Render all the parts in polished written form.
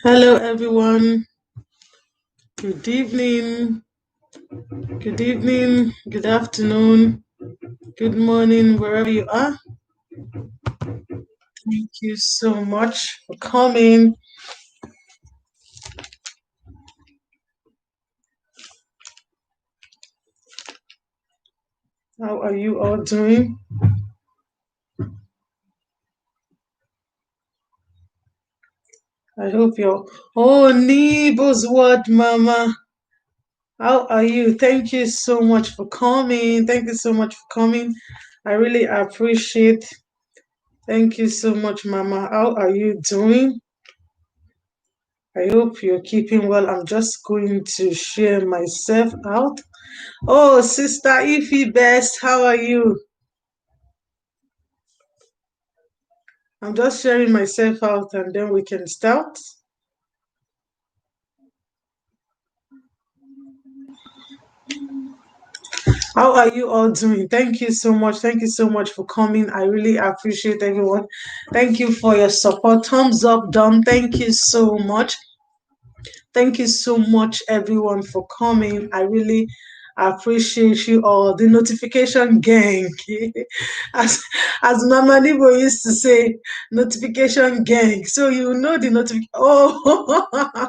Hello, everyone. Good evening. Good evening. Good afternoon. Good morning, wherever you are. Thank you so much for coming. How are you all doing? I hope you're. Oh, Nibo's word, Mama. How are you? Thank you so much for coming. Thank you so much for coming. I really appreciate. Thank you so much, Mama. How are you doing? I hope you're keeping well. I'm just going to share myself out. Oh, Sister Ify Best, how are you? I'm just sharing myself out and then we can start. How are you all doing? Thank you so much. Thank you so much for coming. I really appreciate everyone. Thank you for your support. Thumbs up, done. Thank you so much. Thank you so much, everyone, for coming. I really appreciate you all. The notification gang, as as Mama Nibo used to say, notification gang. So you know the notification. Oh,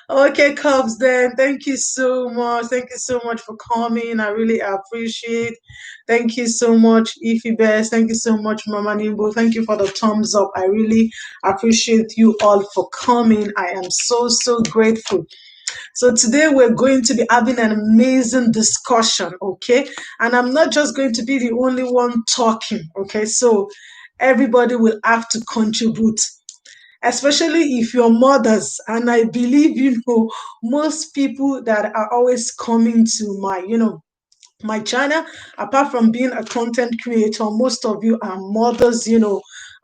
okay, Cubs. Then thank you so much. Thank you so much for coming. I really appreciate. Thank you so much, Ify Best. Thank you so much, Mama Nimbo. Thank you for the thumbs up. I really appreciate you all for coming. I am so grateful. So today we're going to be having an amazing discussion, okay? And I'm not just going to be the only one talking, okay? So everybody will have to contribute, especially if you're mothers. And I believe, most people that are always coming to my channel, apart from being a content creator, most of you are mothers,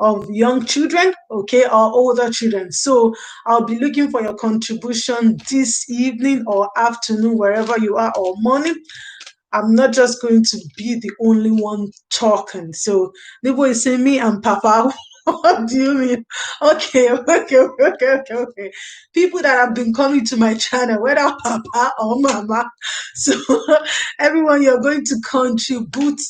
of young children, okay, or older children. So I'll be looking for your contribution this evening or afternoon, wherever you are, or morning. I'm not just going to be the only one talking. So Nibo is saying me and Papa. What do you mean? Okay. People that have been coming to my channel, whether Papa or Mama. So everyone, you're going to contribute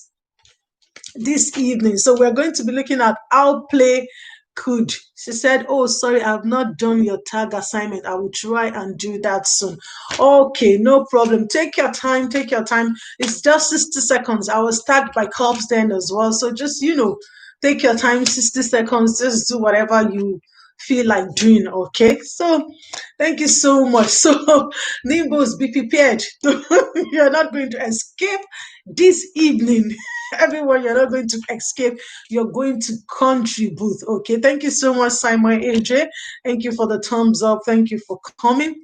this evening. So we're going to be looking at how play could. She said, oh, sorry, I've not done your tag assignment. I will try and do that soon. Okay, no problem. Take your time. Take your time. It's just 60 seconds. I was tagged by Cops then as well. So just, take your time, 60 seconds. Just do whatever you feel like doing. Okay. So thank you so much. So Nimbos, be prepared. You're not going to escape this evening. Everyone, you're not going to escape. You're going to contribute. Okay. Thank you so much, Simon AJ. Thank you for the thumbs up. Thank you for coming.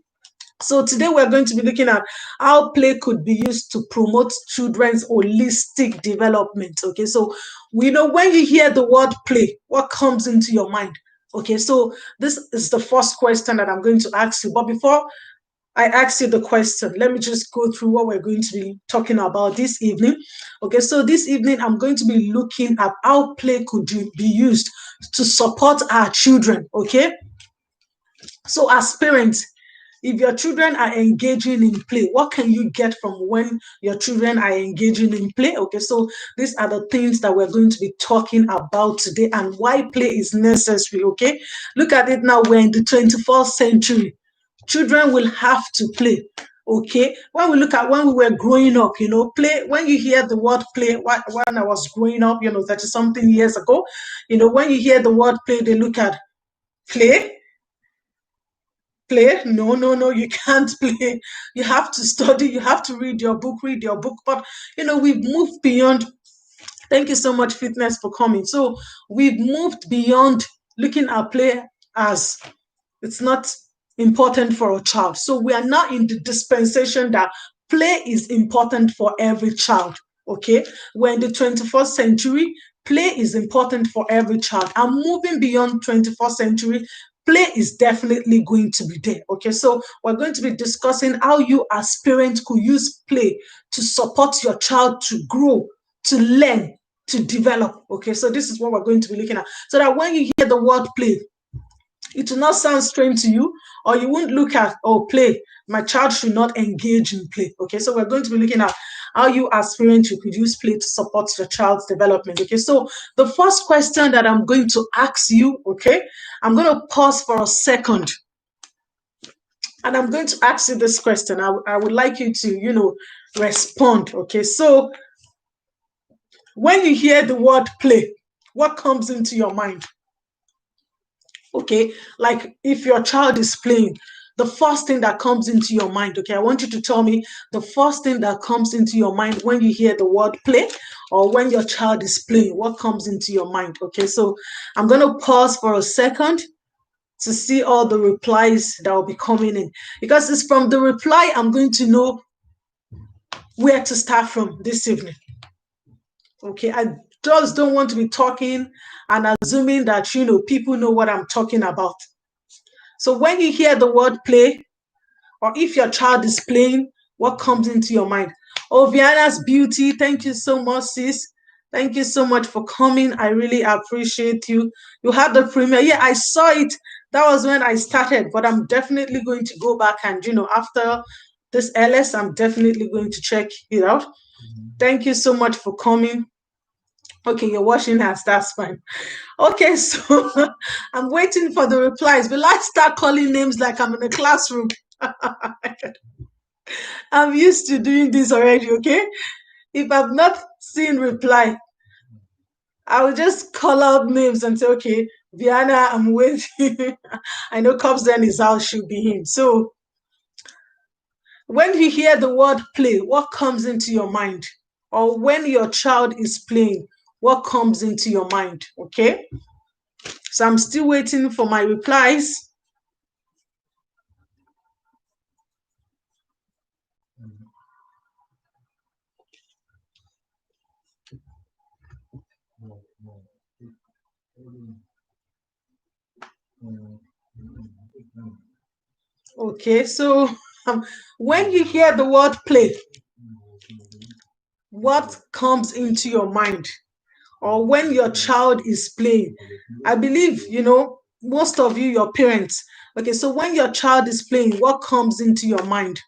So today we're going to be looking at how play could be used to promote children's holistic development. Okay, so we know when you hear the word play, what comes into your mind? Okay, so this is the first question that I'm going to ask you. But before I ask you the question, let me just go through what we're going to be talking about this evening. Okay, so this evening I'm going to be looking at how play could be used to support our children. Okay, so as parents, if your children are engaging in play, what can you get from when your children are engaging in play? Okay, so these are the things that we're going to be talking about today and why play is necessary. Okay, look at it now. We're in the 21st century. Children will have to play. Okay, when we look at when we were growing up, play, when you hear the word play, when I was growing up, 30 something years ago, when you hear the word play, they look at play. Play? No, you can't play. You have to study, you have to read your book. But we've moved beyond. Thank you so much, Fitness, for coming. So we've moved beyond looking at play as it's not important for a child. So we are now in the dispensation that play is important for every child. Okay, we're in the 21st century. Play is important for every child. And moving beyond 21st century, play is definitely going to be there. Okay, so we're going to be discussing how you as parents could use play to support your child to grow, to learn, to develop. Okay, so this is what we're going to be looking at. So that when you hear the word play, It will not sound strange to you, or you won't look at, oh, play. My child should not engage in play. Okay, so we're going to be looking at how you as parents, you could use play to support your child's development. Okay, so the first question that I'm going to ask you, okay, I'm going to pause for a second. And I'm going to ask you this question. I would like you to, respond. Okay, so when you hear the word play, what comes into your mind? Okay, like if your child is playing, the first thing that comes into your mind, okay, I want you to tell me the first thing that comes into your mind when you hear the word play, or when your child is playing, what comes into your mind? Okay, so I'm going to pause for a second to see all the replies that will be coming in, because it's from the reply I'm going to know where to start from this evening. Okay, I just don't want to be talking and assuming that people know what I'm talking about. So when you hear the word play, or if your child is playing, what comes into your mind? Oh, Vienna's beauty, thank you so much, sis. Thank you so much for coming. I really appreciate you. You had the premiere. Yeah, I saw it. That was when I started, but I'm definitely going to go back and, after this LS, I'm definitely going to check it out. Thank you so much for coming. Okay, you're washing hands. That's fine. Okay, so I'm waiting for the replies. Will I start calling names like I'm in a classroom? I'm used to doing this already, okay? If I've not seen reply, I will just call out names and say, okay, Vienna, I'm waiting. I know Cops then his house should be him. So when you hear the word play, what comes into your mind? Or when your child is playing, what comes into your mind? Okay? So I'm still waiting for my replies. Okay, so when you hear the word play, what comes into your mind? Or when your child is playing, I believe, most of you, your parents. Okay, so when your child is playing, what comes into your mind?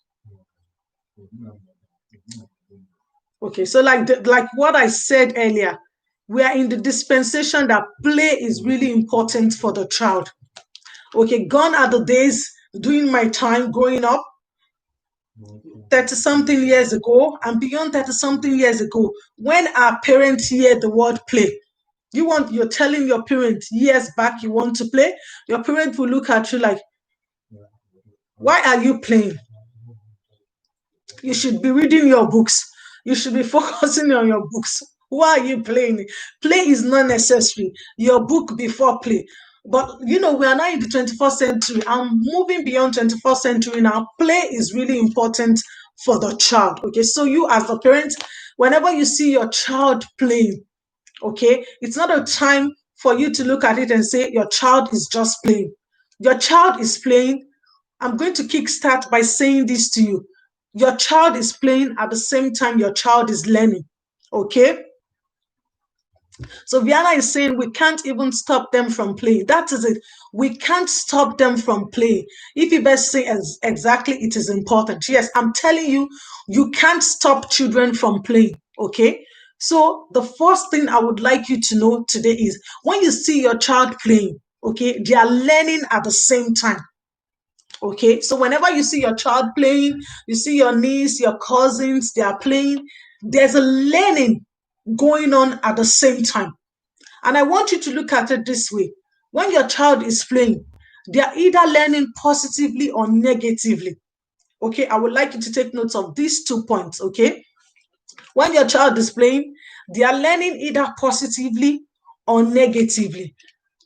Okay, so like what I said earlier, we are in the dispensation that play is really important for the child. Okay, gone are the days during my time growing up, 30 something years ago, and beyond 30 something years ago, when our parents hear the word play, you're telling your parents years back you want to play, your parent will look at you like, why are you playing? You should be reading your books. You should be focusing on your books. Why are you playing? Play is not necessary. Your book before play. But we are now in the 21st century. I'm moving beyond 21st century now. Play is really important for the child. Okay, so you as the parent, whenever you see your child playing, okay, it's not a time for you to look at it and say your child is just playing. Your child is playing. I'm going to kickstart by saying this to you. Your child is playing at the same time your child is learning. Okay? So Vienna is saying we can't even stop them from playing. That is it. We can't stop them from playing. If you best say exactly, it is important. Yes, I'm telling you, you can't stop children from playing. Okay? So the first thing I would like you to know today is when you see your child playing, okay, they are learning at the same time. Okay, so whenever you see your child playing, you see your niece, your cousins, they are playing, there's a learning going on at the same time. And I want you to look at it this way. When your child is playing, they are either learning positively or negatively. Okay, I would like you to take notes of these 2 points. Okay, when your child is playing, they are learning either positively or negatively.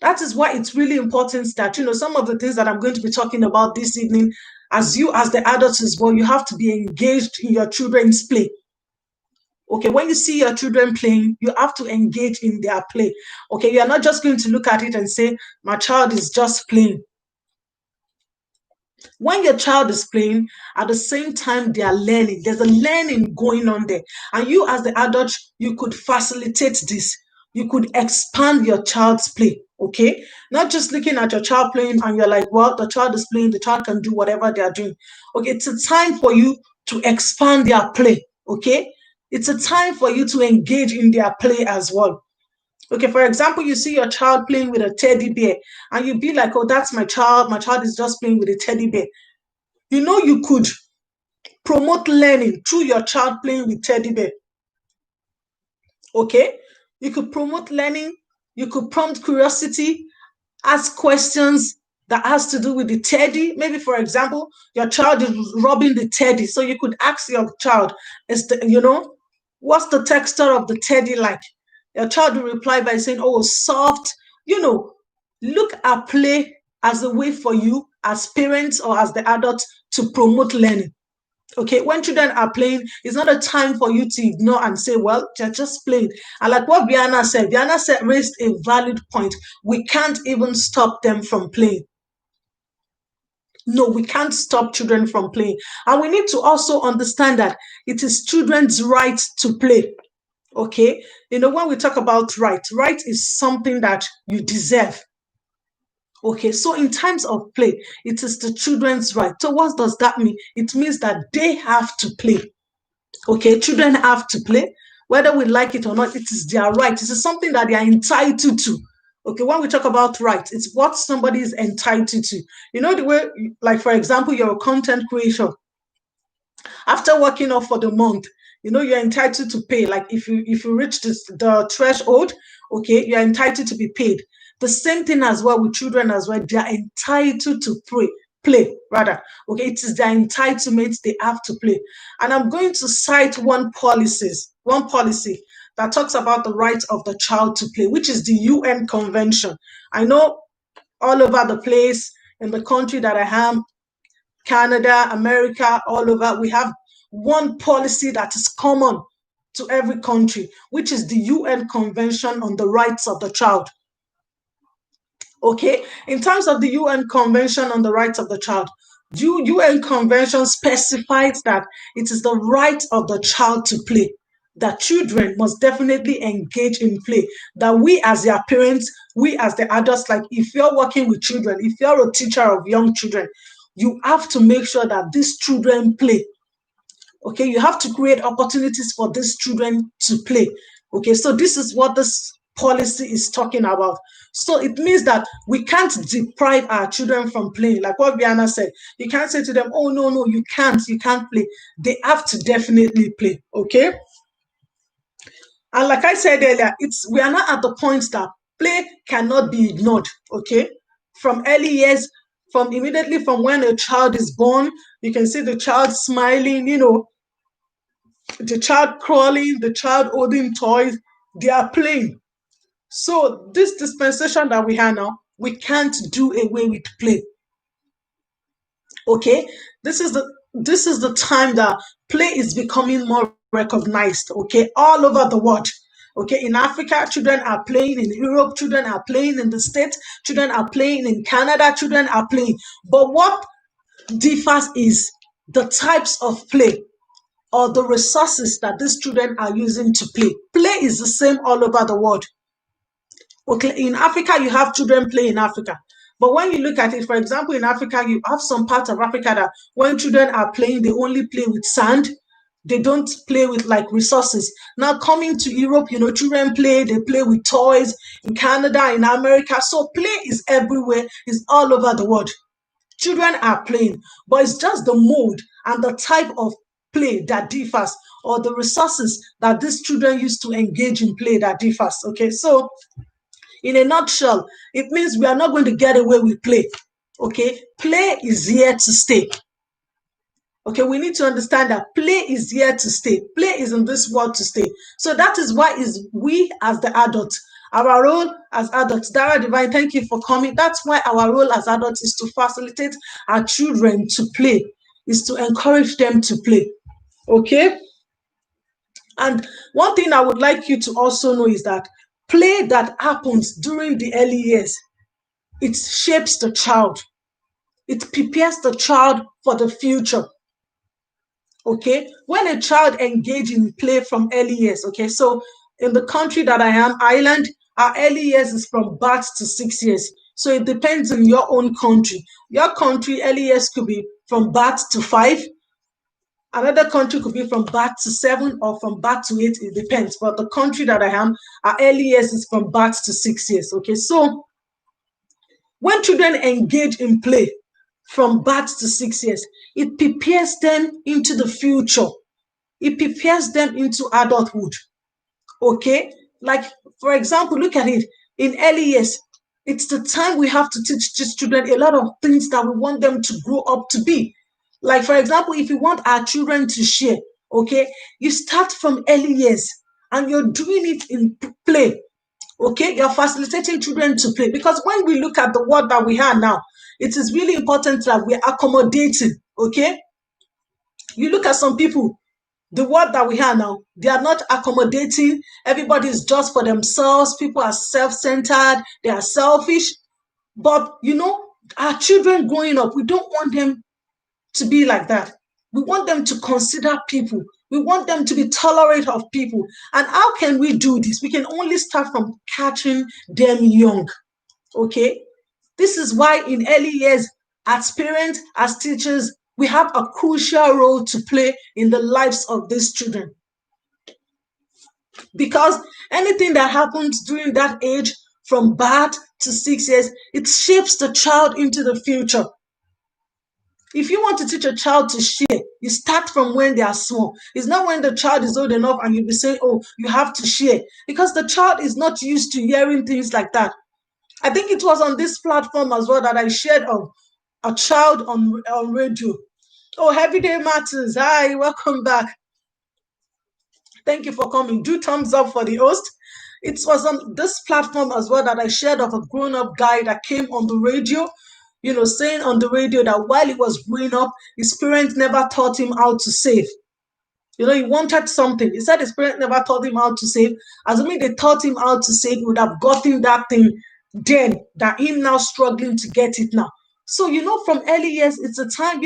That is why it's really important that, some of the things that I'm going to be talking about this evening, as you, as the adults as well, you have to be engaged in your children's play. Okay, when you see your children playing, you have to engage in their play. Okay, you are not just going to look at it and say, my child is just playing. When your child is playing, at the same time they are learning. There's a learning going on there. And you as the adult, you could facilitate this. You could expand your child's play. Okay, not just looking at your child playing and you're like, well, the child is playing, the child can do whatever they are doing. Okay, it's a time for you to expand their play. Okay, it's a time for you to engage in their play as well. Okay, for example, you see your child playing with a teddy bear and you be like, oh, that's my child. My child is just playing with a teddy bear. You know, you could promote learning through your child playing with teddy bear. Okay, you could promote learning, you could prompt curiosity, ask questions that has to do with the teddy. Maybe, for example, your child is rubbing the teddy, so you could ask your child, what's the texture of the teddy like? Your child will reply by saying, oh, soft. You know, look at play as a way for you as parents or as the adults to promote learning. Okay, when children are playing, it's not a time for you to ignore and say, well, they're just playing. And like what Viana said, raised a valid point. We can't even stop them from playing. No, we can't stop children from playing. And we need to also understand that it is children's right to play. Okay, when we talk about right is something that you deserve. Okay, so in times of play, it is the children's right. So what does that mean? It means that they have to play. Okay, children have to play, whether we like it or not. It is their right. It is something that they are entitled to. Okay, when we talk about rights, it's what somebody is entitled to. You know the way, like for example, you're a content creator. After working off for the month, you're entitled to pay. Like if you reach the threshold, okay, you're entitled to be paid. The same thing as well with children as well. They are entitled to play rather. Okay, it is their entitlement. They have to play. And I'm going to cite one policy that talks about the right of the child to play, which is the UN Convention. I know all over the place in the country that I am, Canada, America, all over, we have one policy that is common to every country, which is the UN Convention on the Rights of the Child. Okay, in terms of the UN Convention on the Rights of the Child, UN Convention specifies that it is the right of the child to play, that children must definitely engage in play, that we as their parents, we as the adults, like if you're working with children, if you're a teacher of young children, you have to make sure that these children play. Okay, you have to create opportunities for these children to play. Okay, so this is what this policy is talking about. So it means that we can't deprive our children from playing. Like what Viana said, you can't say to them, oh, no, you can't play. They have to definitely play. Okay. And like I said earlier, we are not at the point that play cannot be ignored. Okay. From early years, from immediately from when a child is born, you can see the child smiling, the child crawling, the child holding toys, they are playing. So this dispensation that we have now, we can't do away with play. Okay, this is the time that play is becoming more recognized. Okay, all over the world. Okay, in Africa, children are playing. In Europe, children are playing. In the States, children are playing. In Canada, children are playing. But what differs is the types of play or the resources that these children are using to play. Play is the same all over the world. Okay, in Africa, you have children play in Africa. But when you look at it, for example, in Africa, you have some parts of Africa that when children are playing, they only play with sand. They don't play with like resources. Now coming to Europe, children play, they play with toys in Canada, in America. So play is everywhere, is all over the world. Children are playing, but it's just the mode and the type of play that differs, or the resources that these children use to engage in play that differs. Okay, so in a nutshell, it means we are not going to get away with play. Okay, play is here to stay. Okay, we need to understand that play is here to stay. Play is in this world to stay. So that is why is we as the adults, our role as adults, Dara Divine, thank you for coming. That's why our role as adults is to facilitate our children to play, is to encourage them to play. Okay? And one thing I would like you to also know is that play that happens during the early years, it shapes the child. It prepares the child for the future. Okay, when a child engages in play from early years, okay, so in the country that I am, Ireland, our early years is from birth to 6 years. So it depends on your own country. Your country, early years could be from birth to 5. Another country could be from birth to 7 or from birth to 8. It depends. But the country that I am, our early years is from birth to 6 years. Okay, so when children engage in play from birth to 6 years, it prepares them into the future. It prepares them into adulthood. Okay, like for example, look at it. In early years, it's the time we have to teach these children a lot of things that we want them to grow up to be. Like for example, if you want our children to share, okay, you start from early years and you're doing it in play. Okay, you're facilitating children to play, because when we look at the world that we have now, it is really important that we're accommodating. Okay, you look at some people, the world that we have now, they are not accommodating. Everybody is just for themselves. People are self-centered. They are selfish. But our children growing up, we don't want them to be like that. We want them to consider people. We want them to be tolerant of people. And how can we do this? We can only start from catching them young. Okay? This is why in early years, as parents, as teachers, we have a crucial role to play in the lives of these children. Because anything that happens during that age, from birth to 6 years, it shapes the child into the future. If you want to teach a child to share, you start from when they are small. It's not when the child is old enough and you'll be saying, oh, you have to share. Because the child is not used to hearing things like that. I think it was on this platform as well that I shared of a child on radio. Oh, Everyday Matters. Hi, welcome back. Thank you for coming. Do thumbs up for the host. It was on this platform as well that I shared of a grown-up guy that came on the radio, saying on the radio that while he was growing up, his parents never taught him how to save. He wanted something. He said his parents never taught him how to save. Assuming they taught him how to save, he would have gotten that thing then, that him now struggling to get it now. So, from early years, it's a time,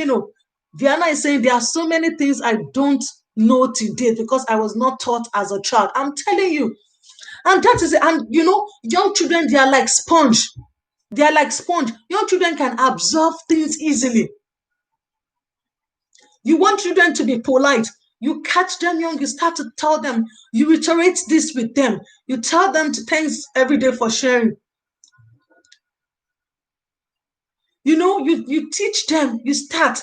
Viana is saying there are so many things I don't know today because I was not taught as a child. I'm telling you. And that is it. And, young children, they are like sponge. They are like sponge. Young children can absorb things easily. You want children to be polite. You catch them young, you start to tell them, you reiterate this with them. You tell them to thanks every day for sharing. You teach them, you start.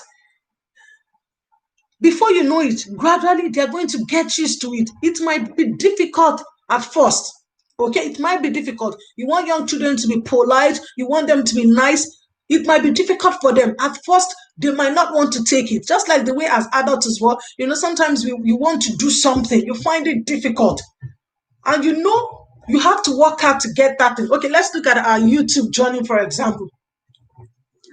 Before you know it, gradually they're going to get used to it. It might be difficult at first. Okay, it might be difficult. You want young children to be polite, you want them to be nice. It might be difficult for them. At first, they might not want to take it. Just like the way as adults as well, sometimes you want to do something, you find it difficult. And you have to work hard to get that thing. Okay, let's look at our YouTube journey, for example.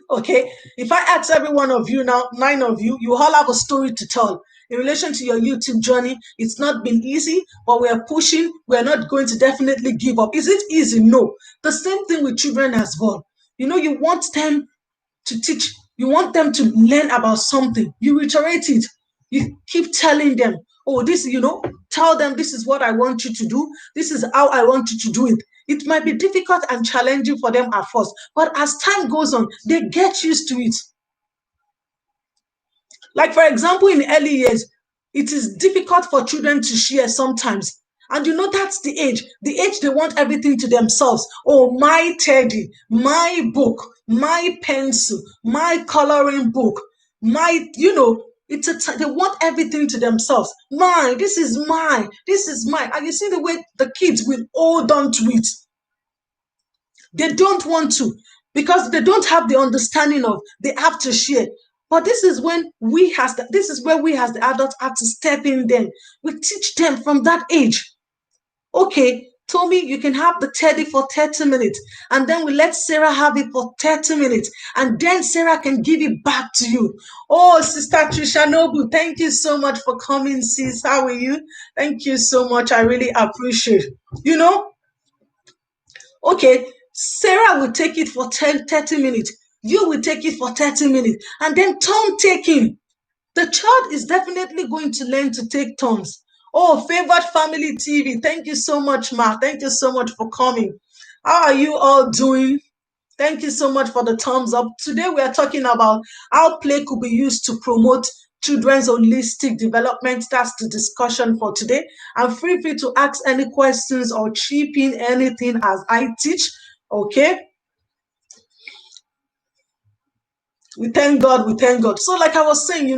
Okay, if I ask every one of you now, 9 of you, you all have a story to tell. In relation to your YouTube journey, it's not been easy, but we are pushing. We're not going to definitely give up. Is it easy? No. The same thing with children as well. You want them to teach. You want them to learn about something. You reiterate it. You keep telling them, oh, this, tell them this is what I want you to do. This is how I want you to do it. It might be difficult and challenging for them at first, but as time goes on, they get used to it. Like, for example, in early years, it is difficult for children to share sometimes. And that's the age. The age they want everything to themselves. Oh, my teddy, my book, my pencil, my coloring book, my, they want everything to themselves. Mine, this is mine, this is mine. And you see the way the kids will hold on to it. They don't want to, because they don't have the understanding of they have to share. But this is when this is where we as the adults have to step in then. We teach them from that age. Okay, Tommy, you can have the teddy for 30 minutes. And then we let Sarah have it for 30 minutes. And then Sarah can give it back to you. Oh, Sister Trisha Nobu, thank you so much for coming, sis. How are you? Thank you so much. I really appreciate it. Okay, Sarah will take it for 30 minutes. You will take it for 30 minutes. And then turn taking. The child is definitely going to learn to take turns. Oh, Favored Family TV. Thank you so much, Ma. Thank you so much for coming. How are you all doing? Thank you so much for the thumbs up. Today we are talking about how play could be used to promote children's holistic development. That's the discussion for today. And feel free to ask any questions or chip in anything as I teach. Okay? We thank God, we thank God. So, like I was saying,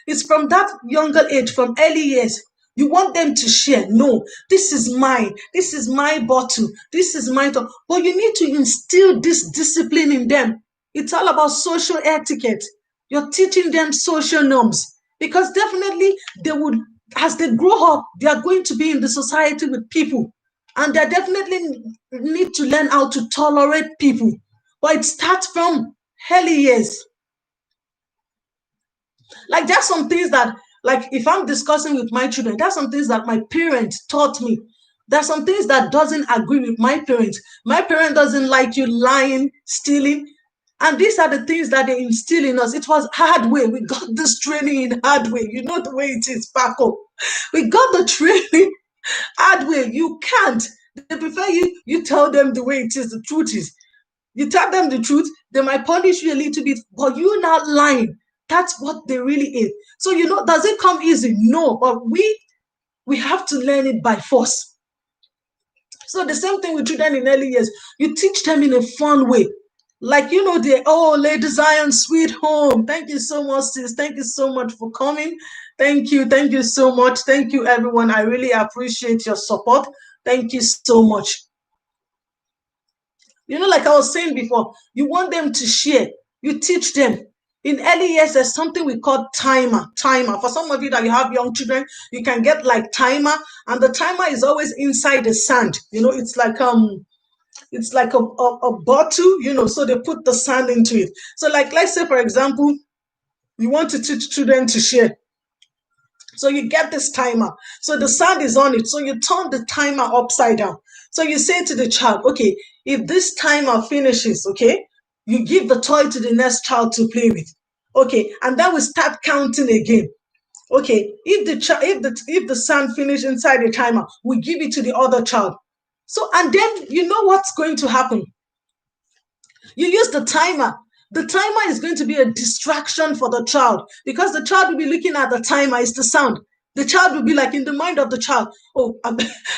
it's from that younger age, from early years, you want them to share. No, this is mine. This is my bottle. This is my top. But you need to instill this discipline in them. It's all about social etiquette. You're teaching them social norms because definitely they would, as they grow up, they are going to be in the society with people, and they definitely need to learn how to tolerate people. But it starts from early years. Like there's some things that, like if I'm discussing with my children, there's some things that my parents taught me. There's some things that doesn't agree with my parents. My parent doesn't like you lying, stealing. And these are the things that they instill in us. It was hard way. We got this training in hard way. You know the way it is, Paco. We got the training hard way. You can't. They prefer you tell them the way it is, the truth is. You tell them the truth, they might punish you a little bit, but you not lying. That's what they really is. So does it come easy? No, but we have to learn it by force. So the same thing with children in early years. You teach them in a fun way. Like Lady Zion, sweet home. Thank you so much, sis. Thank you so much for coming. Thank you so much. Thank you, everyone. I really appreciate your support. Thank you so much. Like I was saying before, you want them to share. You teach them. In early years, there's something we call timer. Timer. For some of you that you have young children, you can get like timer, and the timer is always inside the sand. It's like a bottle. So they put the sand into it. So like let's say for example, you want to teach children to share. So you get this timer. So the sand is on it. So you turn the timer upside down. So you say to the child, okay, if this timer finishes, okay, you give the toy to the next child to play with. Okay, and then we start counting again. Okay, if the sand finish inside the timer, we give it to the other child. So and then you know what's going to happen. You use the timer. The timer is going to be a distraction for the child because the child will be looking at the timer. It's the sound. The child will be like in the mind of the child, oh,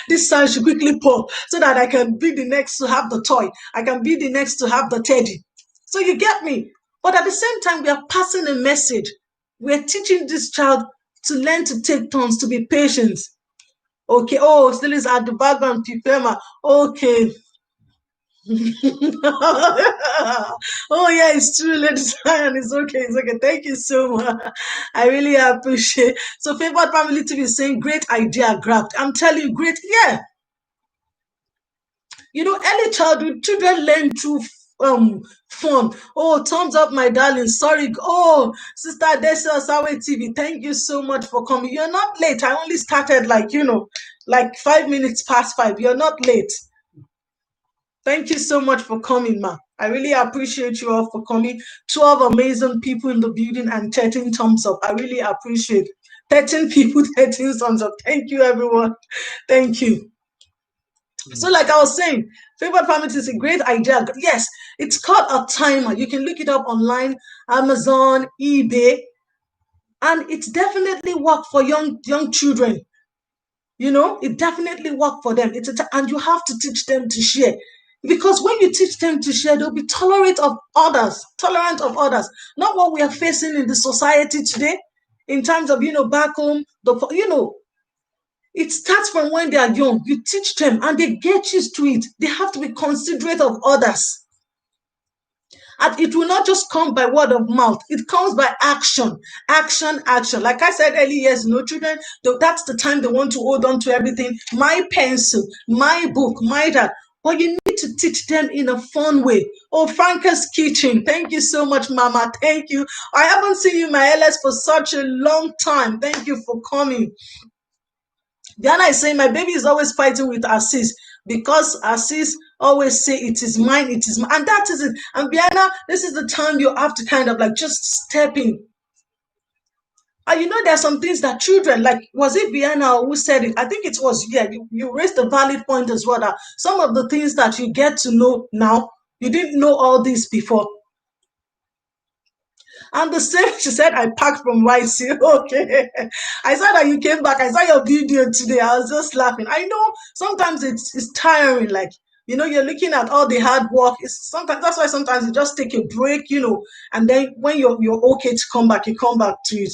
this sound should quickly pour so that I can be the next to have the toy. I can be the next to have the teddy. So you get me? But at the same time, we are passing a message. We're teaching this child to learn to take turns, to be patient. Okay, oh, still is at the background, Pipema. Okay. Oh yeah, it's true, Lady Zion. It's okay. Thank you so much. I really appreciate. So, Favored Family TV is saying, great idea, grabbed. I'm telling you, great. Yeah. Early childhood children learn through fun. Oh, thumbs up, my darling. Sorry. Oh, Sister Desia Sawe TV, thank you so much for coming. You're not late. I only started like 5 minutes past 5. You're not late. Thank you so much for coming, ma. I really appreciate you all for coming. 12 amazing people in the building and 13 thumbs up. I really appreciate 13 people, 13 thumbs up. Thank you, everyone. Thank you. So, like I was saying, Favored Family is a great idea. Yes, it's called a timer. You can look it up online, Amazon, eBay, and it's definitely work for young children. It definitely work for them. And you have to teach them to share. Because when you teach them to share, they'll be tolerant of others, not what we are facing in the society today, in terms of, back home, it starts from when they are young. You teach them and they get used to it. They have to be considerate of others. And it will not just come by word of mouth. It comes by action. Action. Like I said earlier, children, that's the time they want to hold on to everything. My pencil, my book, my that. But you need to teach them in a fun way. Oh, Franca's Kitchen. Thank you so much, Mama. Thank you. I haven't seen you, my LS, for such a long time. Thank you for coming. Diana is saying, my baby is always fighting with Assis because Assis always say it is mine, and that is it. And Diana, this is the time you have to kind of like just step in. And there are some things that children, like, was it Vienna who said it? I think it was, yeah, you raised a valid point as well, that some of the things that you get to know now, you didn't know all this before. And the same, she said, I packed from YC. Okay. I saw that you came back. I saw your video today. I was just laughing. I know sometimes it's tiring. Like, you're looking at all the hard work. It's sometimes, that's why sometimes you just take a break, and then when you're okay to come back, you come back to it.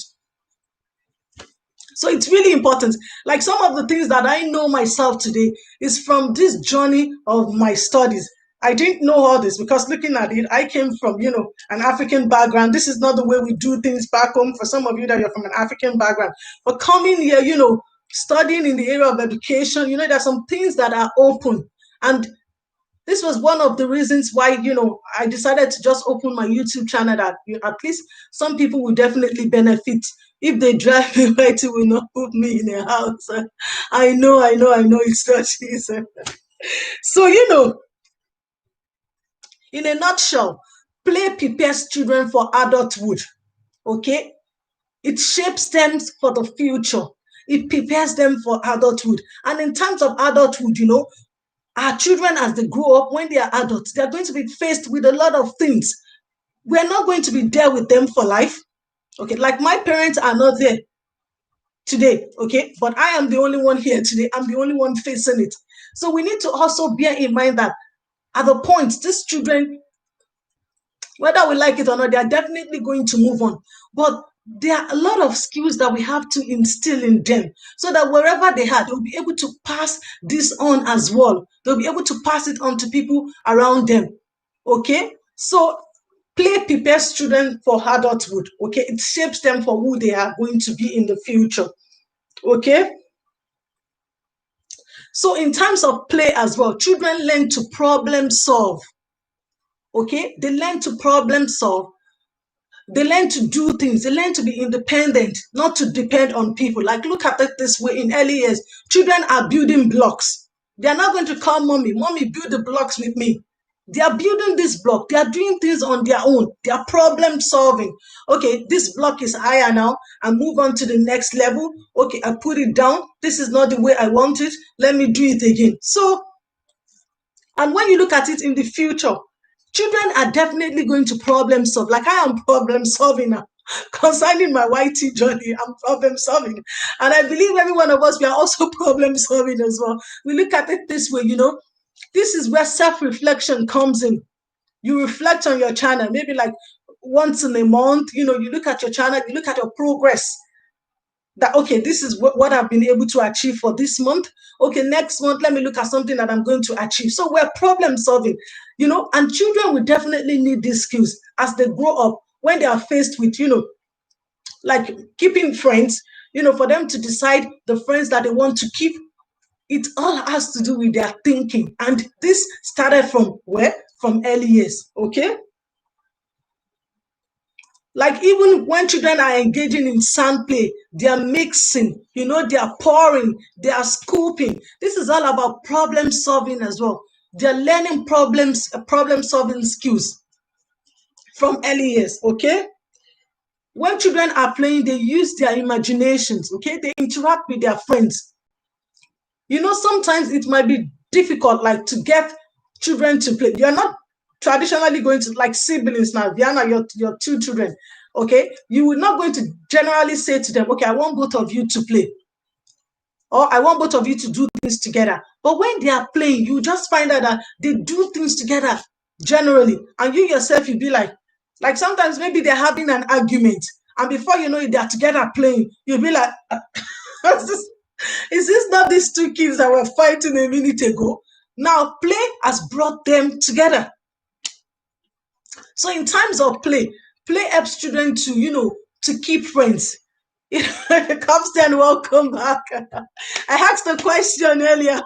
So it's really important. Like, some of the things that I know myself today is from this journey of my studies. I didn't know all this because, looking at it, I came from, an African background. This is not the way we do things back home, for some of you that you're from an African background. But coming here, studying in the area of education, there's some things that are open. And this was one of the reasons why, I decided to just open my YouTube channel, that at least some people will definitely benefit. If they drive me right, it will not put me in a house. I know, it's not easy. So, in a nutshell, play prepares children for adulthood. Okay? It shapes them for the future. It prepares them for adulthood. And in terms of adulthood, our children, as they grow up, when they are adults, they're going to be faced with a lot of things. We're not going to be there with them for life. Okay, like, my parents are not there today, okay, but I am the only one here today. I'm the only one facing it. So we need to also bear in mind that at the point, these children, whether we like it or not, they are definitely going to move on. But there are a lot of skills that we have to instill in them, so that wherever they are, they'll be able to pass this on as well. They'll be able to pass it on to people around them. Okay? So play prepares children for adulthood. Okay? It shapes them for who they are going to be in the future. Okay? So in terms of play as well, children learn to problem solve. Okay? They learn to problem solve. They learn to do things. They learn to be independent, not to depend on people. Like, look at it this way: in early years, children are building blocks. They are not going to call mommy, build the blocks with me. They are building this block. They are doing things on their own. They are problem solving. Okay, this block is higher now. I move on to the next level. Okay, I put it down. This is not the way I want it. Let me do it again. So, and when you look at it in the future, children are definitely going to problem solve. Like, I am problem solving now. Concerning my YT journey, I'm problem solving. And I believe every one of us, we are also problem solving as well. We look at it this way, this is where self-reflection comes in. You reflect on your channel, maybe like once in a month, you look at your channel, you look at your progress. That, okay, this is what I've been able to achieve for this month. Okay, next month, let me look at something that I'm going to achieve. So we're problem solving, and children will definitely need these skills as they grow up, when they are faced with, like, keeping friends, for them to decide the friends that they want to keep. It all has to do with their thinking. And this started from where? From early years, okay? Like, even when children are engaging in sand play, they are mixing, they are pouring, they are scooping. This is all about problem solving as well. They're learning problem solving skills from early years, okay? When children are playing, they use their imaginations, okay? They interact with their friends. Sometimes it might be difficult, like, to get children to play. You're not traditionally going to, like, siblings now. Viana, your two children, okay? You are not going to generally say to them, okay, I want both of you to play, or I want both of you to do things together. But when they are playing, you just find out that they do things together generally. And you yourself, you'll be like sometimes maybe they're having an argument, and before you know it, they're together playing. You'll be like, is this not these two kids that were fighting a minute ago? Now, play has brought them together. So in times of play helps children to keep friends. Captain, welcome back. I asked a question earlier.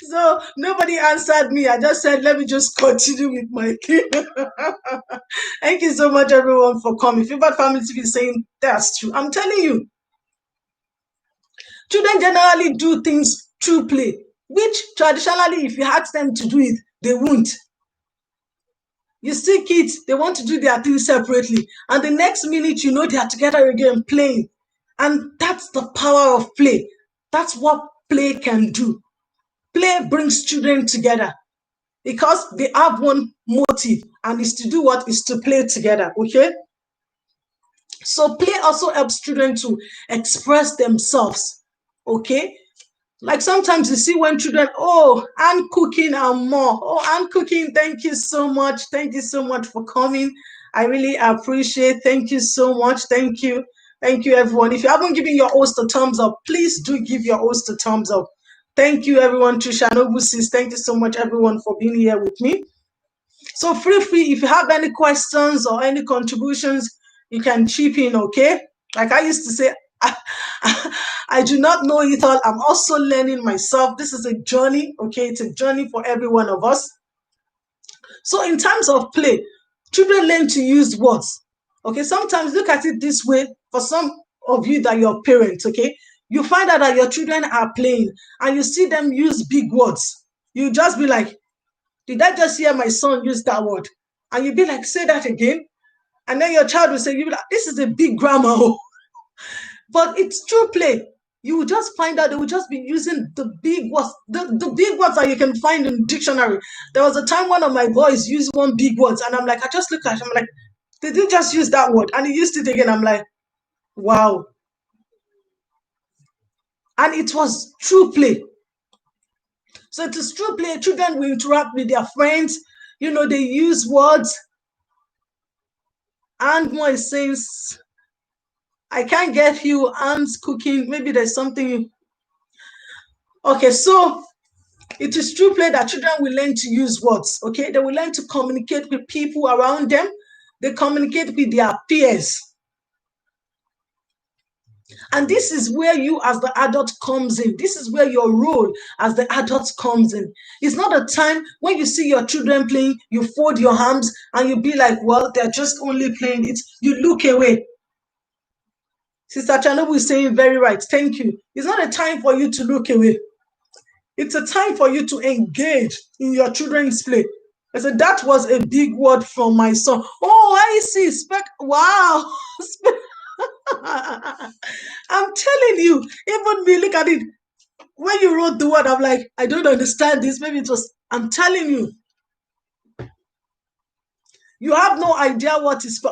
So nobody answered me. I just said, let me just continue with my thing. Thank you so much, everyone, for coming. Favorite family to be saying that's true. I'm telling you, children generally do things through play, which traditionally, if you ask them to do it, they won't. You see kids, they want to do their things separately. And the next minute, you know, they are together again playing. And that's the power of play. That's what play can do. Play brings children together because they have one motive, and it's to do what? Is to play together, okay? So play also helps children to express themselves, okay? Like sometimes you see when children, oh, I'm cooking and more. Oh, I'm cooking. Thank you so much. Thank you so much for coming. I really appreciate. Thank you so much. Thank you. Thank you, everyone. If you haven't given your host a thumbs up, please do give your host a thumbs up. Thank you, everyone. Trisha Nobusis. Thank you so much, everyone, for being here with me. So feel free, if you have any questions or any contributions, you can chip in, okay? Like I used to say, I do not know it all. I'm also learning myself. This is a journey, okay? It's a journey for every one of us. So in terms of play, children learn to use words, okay? Sometimes look at it this way. For some of you that you're parents, okay? You find out that your children are playing and you see them use big words. You just be like, did I just hear my son use that word? And you'd be like, say that again. And then your child will say, you'll be like, this is a big grammar. But it's true play. You will just find out they will just be using the big words, the big words that you can find in dictionary. There was a time one of my boys used one big words, and I'm like, I just look at him, I'm like, did he just use that word? And he used it again. I'm like, wow. And it was true play. So it is true play. Children will interact with their friends. You know, they use words. And more is saying, I can't get you Aunt's cooking. Maybe there's something. Okay, so it is true play that children will learn to use words. Okay, they will learn to communicate with people around them. They communicate with their peers. And this is where you as the adult comes in. This is where your role as the adult comes in. It's not a time when you see your children playing, you fold your arms and you be like, well, they're just only playing it. You look away. Sister Chanobu is saying very right. Thank you. It's not a time for you to look away. It's a time for you to engage in your children's play. I said, that was a big word from my son. Oh, I see. Wow. I'm telling you, even me, look at it. When you wrote the word, I'm like, I don't understand this. Maybe it was, I'm telling you. You have no idea what is,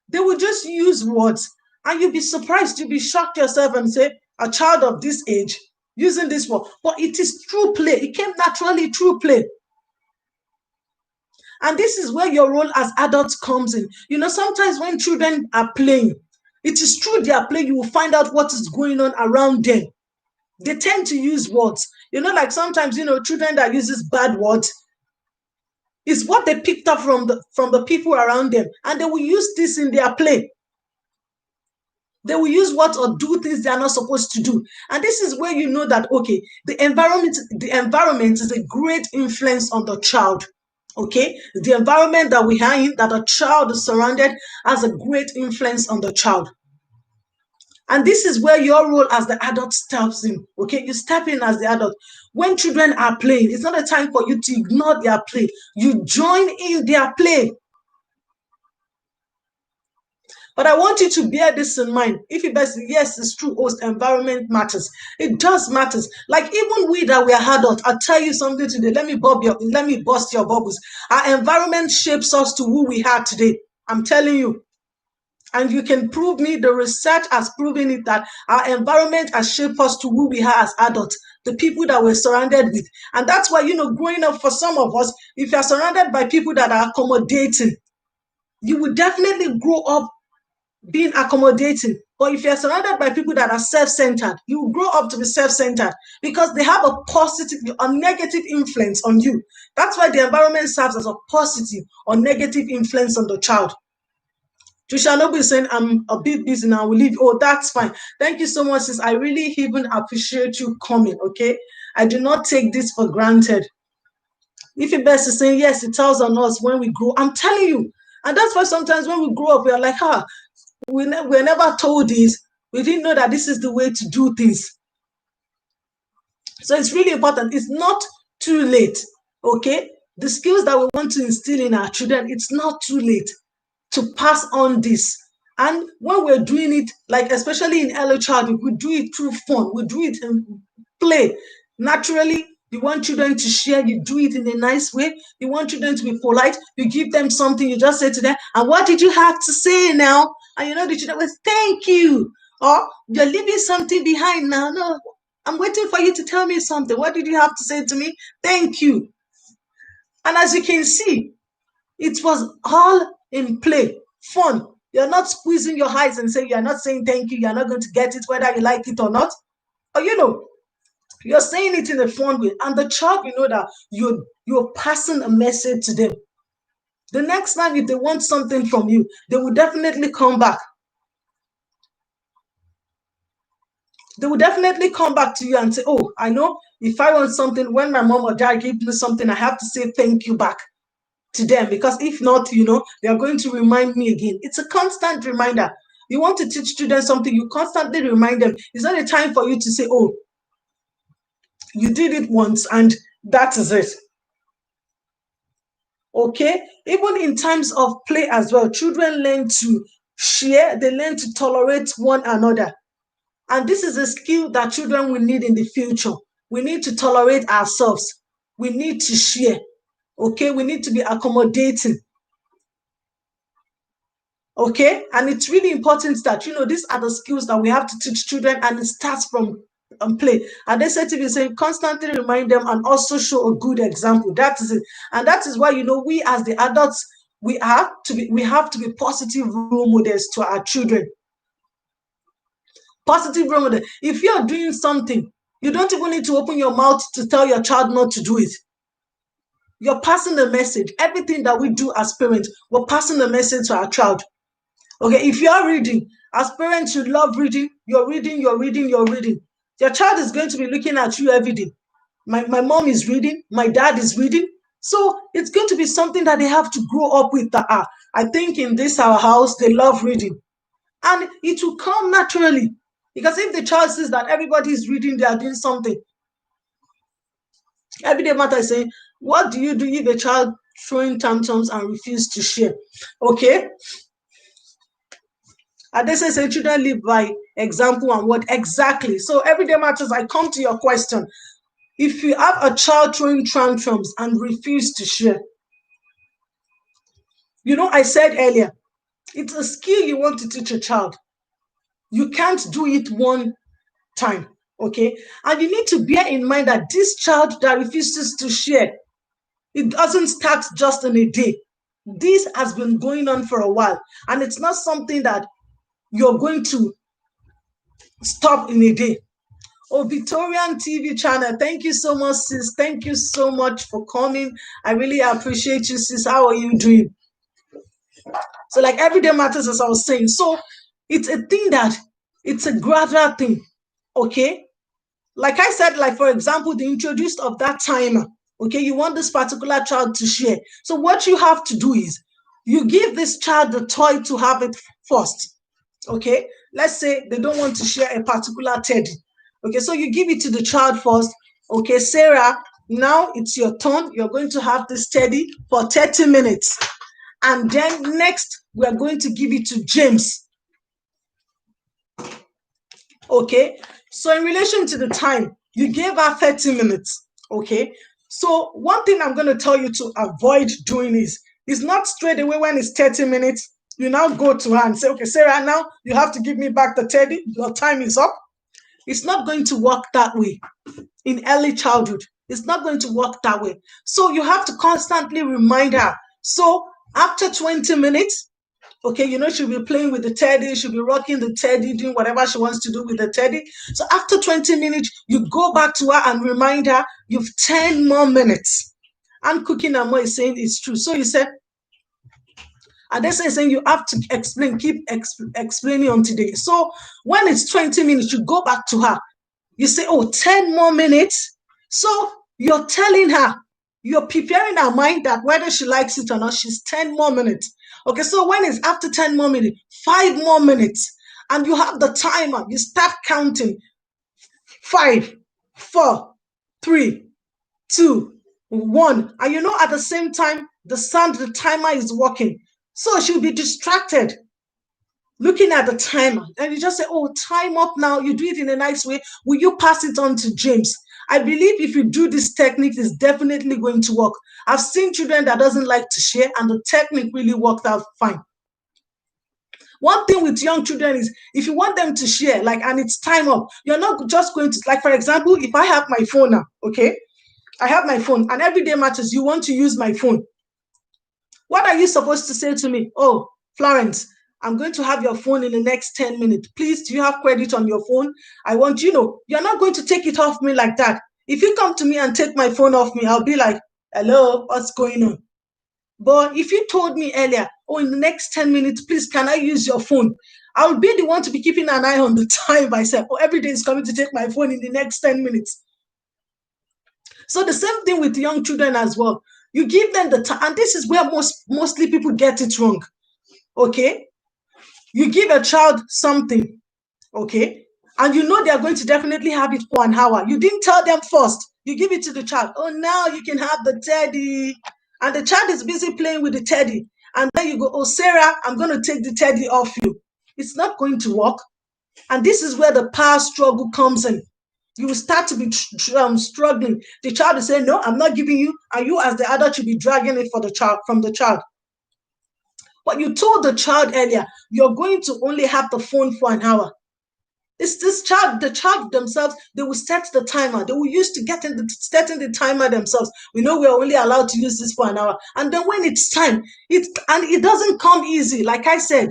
they will just use words and you'll be surprised, you'll be shocked yourself and say, a child of this age using this word. But it is true play. It came naturally through play. And this is where your role as adults comes in. You know, sometimes when children are playing, it is through their play you will find out what is going on around them. They tend to use words. You know, like sometimes, children that uses bad words, is what they picked up from the people around them, and they will use this in their play. They will use what or do things they are not supposed to do. And this is where you know that, okay, the environment is a great influence on the child. Okay, the environment that we are in, that a child is surrounded, has a great influence on the child. And this is where your role as the adult steps in. Okay, you step in as the adult. When children are playing, it's not a time for you to ignore their play. You join in their play. But I want you to bear this in mind. If you best, yes, it's true, host environment matters. It does matters. Like even we that we are adults, I'll tell you something today. Let me bust your bubbles. Our environment shapes us to who we are today. I'm telling you. And you can prove me, the research has proven it, that our environment has shaped us to who we are as adults, the people that we're surrounded with. And that's why, growing up for some of us, if you're surrounded by people that are accommodating, you will definitely grow up being accommodating. But if you're surrounded by people that are self-centered, you will grow up to be self-centered because they have a negative influence on you. That's why the environment serves as a positive or negative influence on the child. Trisha Nobu is saying, I'm a bit busy now, we'll leave. Oh, that's fine. Thank you so much, sis. I really even appreciate you coming, okay? I do not take this for granted. If you best is saying, yes, it tells on us when we grow. I'm telling you. And that's why sometimes when we grow up, we are like, we're never told this. We didn't know that this is the way to do things. So it's really important. It's not too late, okay? the skills that we want to instill in our children, it's not too late to pass on this. And when we're doing it, like especially in early childhood, we do it through fun, we do it in play. Naturally, you want children to share, you do it in a nice way. You want children to be polite, you give them something, you just say to them, and what did you have to say now? And you know the children will say, thank you. Or you're leaving something behind now. No, I'm waiting for you to tell me something. What did you have to say to me? Thank you. And as you can see, it was all in play, fun. You're not squeezing your eyes and saying, you're not saying thank you, you're not going to get it whether you like it or not. Or, you're saying it in a fun way. And the child, that you're passing a message to them. The next time, if they want something from you, they will definitely come back. They will definitely come back to you and say, oh, I know if I want something, when my mom or dad give me something, I have to say thank you back to them, because if not, they are going to remind me again. It's a constant reminder. You want to teach students something, you constantly remind them. It's not a time for you to say, oh, you did it once and that is it. Okay? Even in times of play as well, children learn to share, they learn to tolerate one another. And this is a skill that children will need in the future. We need to tolerate ourselves. We need to share. Okay? We need to be accommodating. Okay? And it's really important that, these are the skills that we have to teach children, and it starts from play. And they said to be saying, constantly remind them and also show a good example. That is it. And that is why, we as the adults, we have to be positive role models to our children. Positive role model. If you're doing something, you don't even need to open your mouth to tell your child not to do it. You're passing a message. Everything that we do as parents, we're passing a message to our child. Okay, if you're reading, as parents, you love reading, you're reading. Your child is going to be looking at you every day. My mom is reading, my dad is reading. So it's going to be something that they have to grow up with. I think in our house, they love reading. And it will come naturally. Because if the child sees that everybody is reading, they are doing something. Everyday matter is saying, what do you do if a child throwing tantrums and refuse to share? Okay. And they say children live by example and what exactly. So everyday matters, I come to your question. If you have a child throwing tantrums and refuse to share, I said earlier, it's a skill you want to teach a child. You can't do it one time, okay? And you need to bear in mind that this child that refuses to share, it doesn't start just in a day. This has been going on for a while, and it's not something that you're going to stop in a day. Oh, Victorian TV channel, thank you so much, sis. Thank you so much for coming. I really appreciate you, sis. How are you doing? So, like, everyday matters, as I was saying. So, it's a thing that it's a gradual thing, okay? Like I said, like, for example, the introduced of that timer, okay? You want this particular child to share. So, what you have to do is you give this child the toy to have it first, okay? Let's say they don't want to share a particular teddy. Okay, so you give it to the child first. Okay, Sarah, now it's your turn. You're going to have this teddy for 30 minutes. And then next, we're going to give it to James. Okay, so in relation to the time, you gave her 30 minutes. Okay, so one thing I'm going to tell you to avoid doing is not straight away when it's 30 minutes, you now go to her and say, okay, Sarah, now you have to give me back the teddy. Your time is up. It's not going to work that way in early childhood. It's not going to work that way. So you have to constantly remind her. So after 20 minutes, okay, she'll be playing with the teddy, she'll be rocking the teddy, doing whatever she wants to do with the teddy. So after 20 minutes, you go back to her and remind her you've 10 more minutes. And Cooking Amo is saying it's true. So you said, and they're saying you have to keep explaining until today. So when it's 20 minutes, you go back to her. You say, 10 more minutes. So you're telling her, you're preparing her mind that whether she likes it or not, she's 10 more minutes. Okay, so when it's after 10 more minutes, 5 more minutes, and you have the timer, you start counting. 5, 4, 3, 2, One, and at the same time, the timer is working. So she'll be distracted looking at the timer. And you just say, oh, time up now. You do it in a nice way. Will you pass it on to James? I believe if you do this technique, it's definitely going to work. I've seen children that doesn't like to share, and the technique really worked out fine. One thing with young children is if you want them to share, and it's time up, you're not just going to, for example, if I have my phone now, okay? I have my phone, and every day matters, you want to use my phone. What are you supposed to say to me? Oh, Florence, I'm going to have your phone in the next 10 minutes. Please, do you have credit on your phone? I want you're not going to take it off me like that. If you come to me and take my phone off me, I'll be like, hello, what's going on? But if you told me earlier, oh, in the next 10 minutes, please, can I use your phone? I'll be the one to be keeping an eye on the time myself. Oh, every day is coming to take my phone in the next 10 minutes. So the same thing with young children as well. You give them the time, and this is where mostly people get it wrong. Okay? You give a child something, okay? And you know they're going to definitely have it for an hour. You didn't tell them first. You give it to the child. Oh, now you can have the teddy. And the child is busy playing with the teddy. And then you go, oh, Sarah, I'm going to take the teddy off you. It's not going to work. And this is where the power struggle comes in. You will start to be struggling. The child will say, no, I'm not giving you. And you as the adult should be dragging it from the child. But you told the child earlier, you're going to only have the phone for an hour. The child themselves, they will set the timer. They will used to setting the timer themselves. We know we are only allowed to use this for an hour. And then when it's time, it doesn't come easy. Like I said,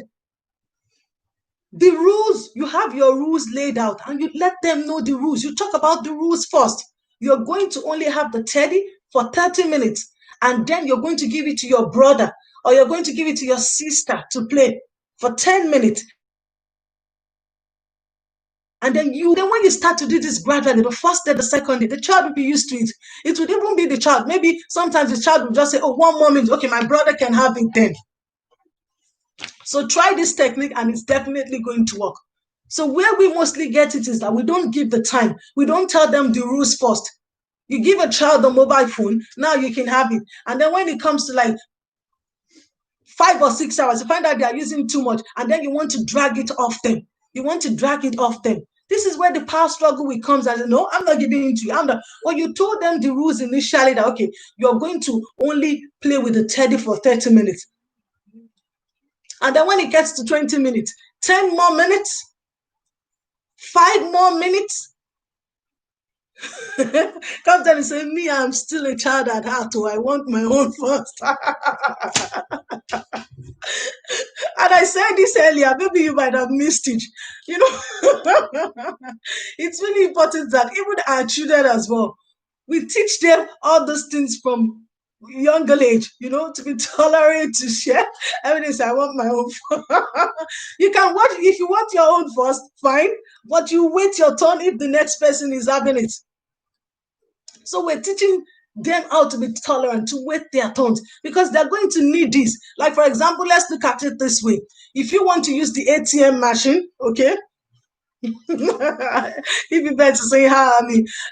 the rules, you have your rules laid out and you let them know the rules. You talk about the rules first. You're going to only have the teddy for 30 minutes. And then you're going to give it to your brother or you're going to give it to your sister to play for 10 minutes. And then when you start to do this gradually, the first day, the second day, the child will be used to it. It would even be the child. Maybe sometimes the child will just say, oh, 1 more minute. Okay, my brother can have it then. So try this technique and it's definitely going to work. So where we mostly get it is that we don't give the time. We don't tell them the rules first. You give a child a mobile phone, now you can have it. And then when it comes to 5 or 6 hours, you find out they are using too much, and then you want to drag it off them. This is where the power struggle comes as, no, I'm not giving it to you. Well, you told them the rules initially that, okay, you're going to only play with the teddy for 30 minutes. And then when it gets to 20 minutes, 10 more minutes, 5 more minutes, come down and say, me, I'm still a child at heart, so I want my own first. And I said this earlier, maybe you might have missed it. It's really important that even our children as well, we teach them all those things from younger age, to be tolerant, to share. Every day say, I want my own phone. You can watch, if you want your own first, fine, but you wait your turn if the next person is having it. So we're teaching them how to be tolerant, to wait their turns, because they're going to need this. Like, for example, let's look at it this way. If you want to use the ATM machine, okay, if you better say hi,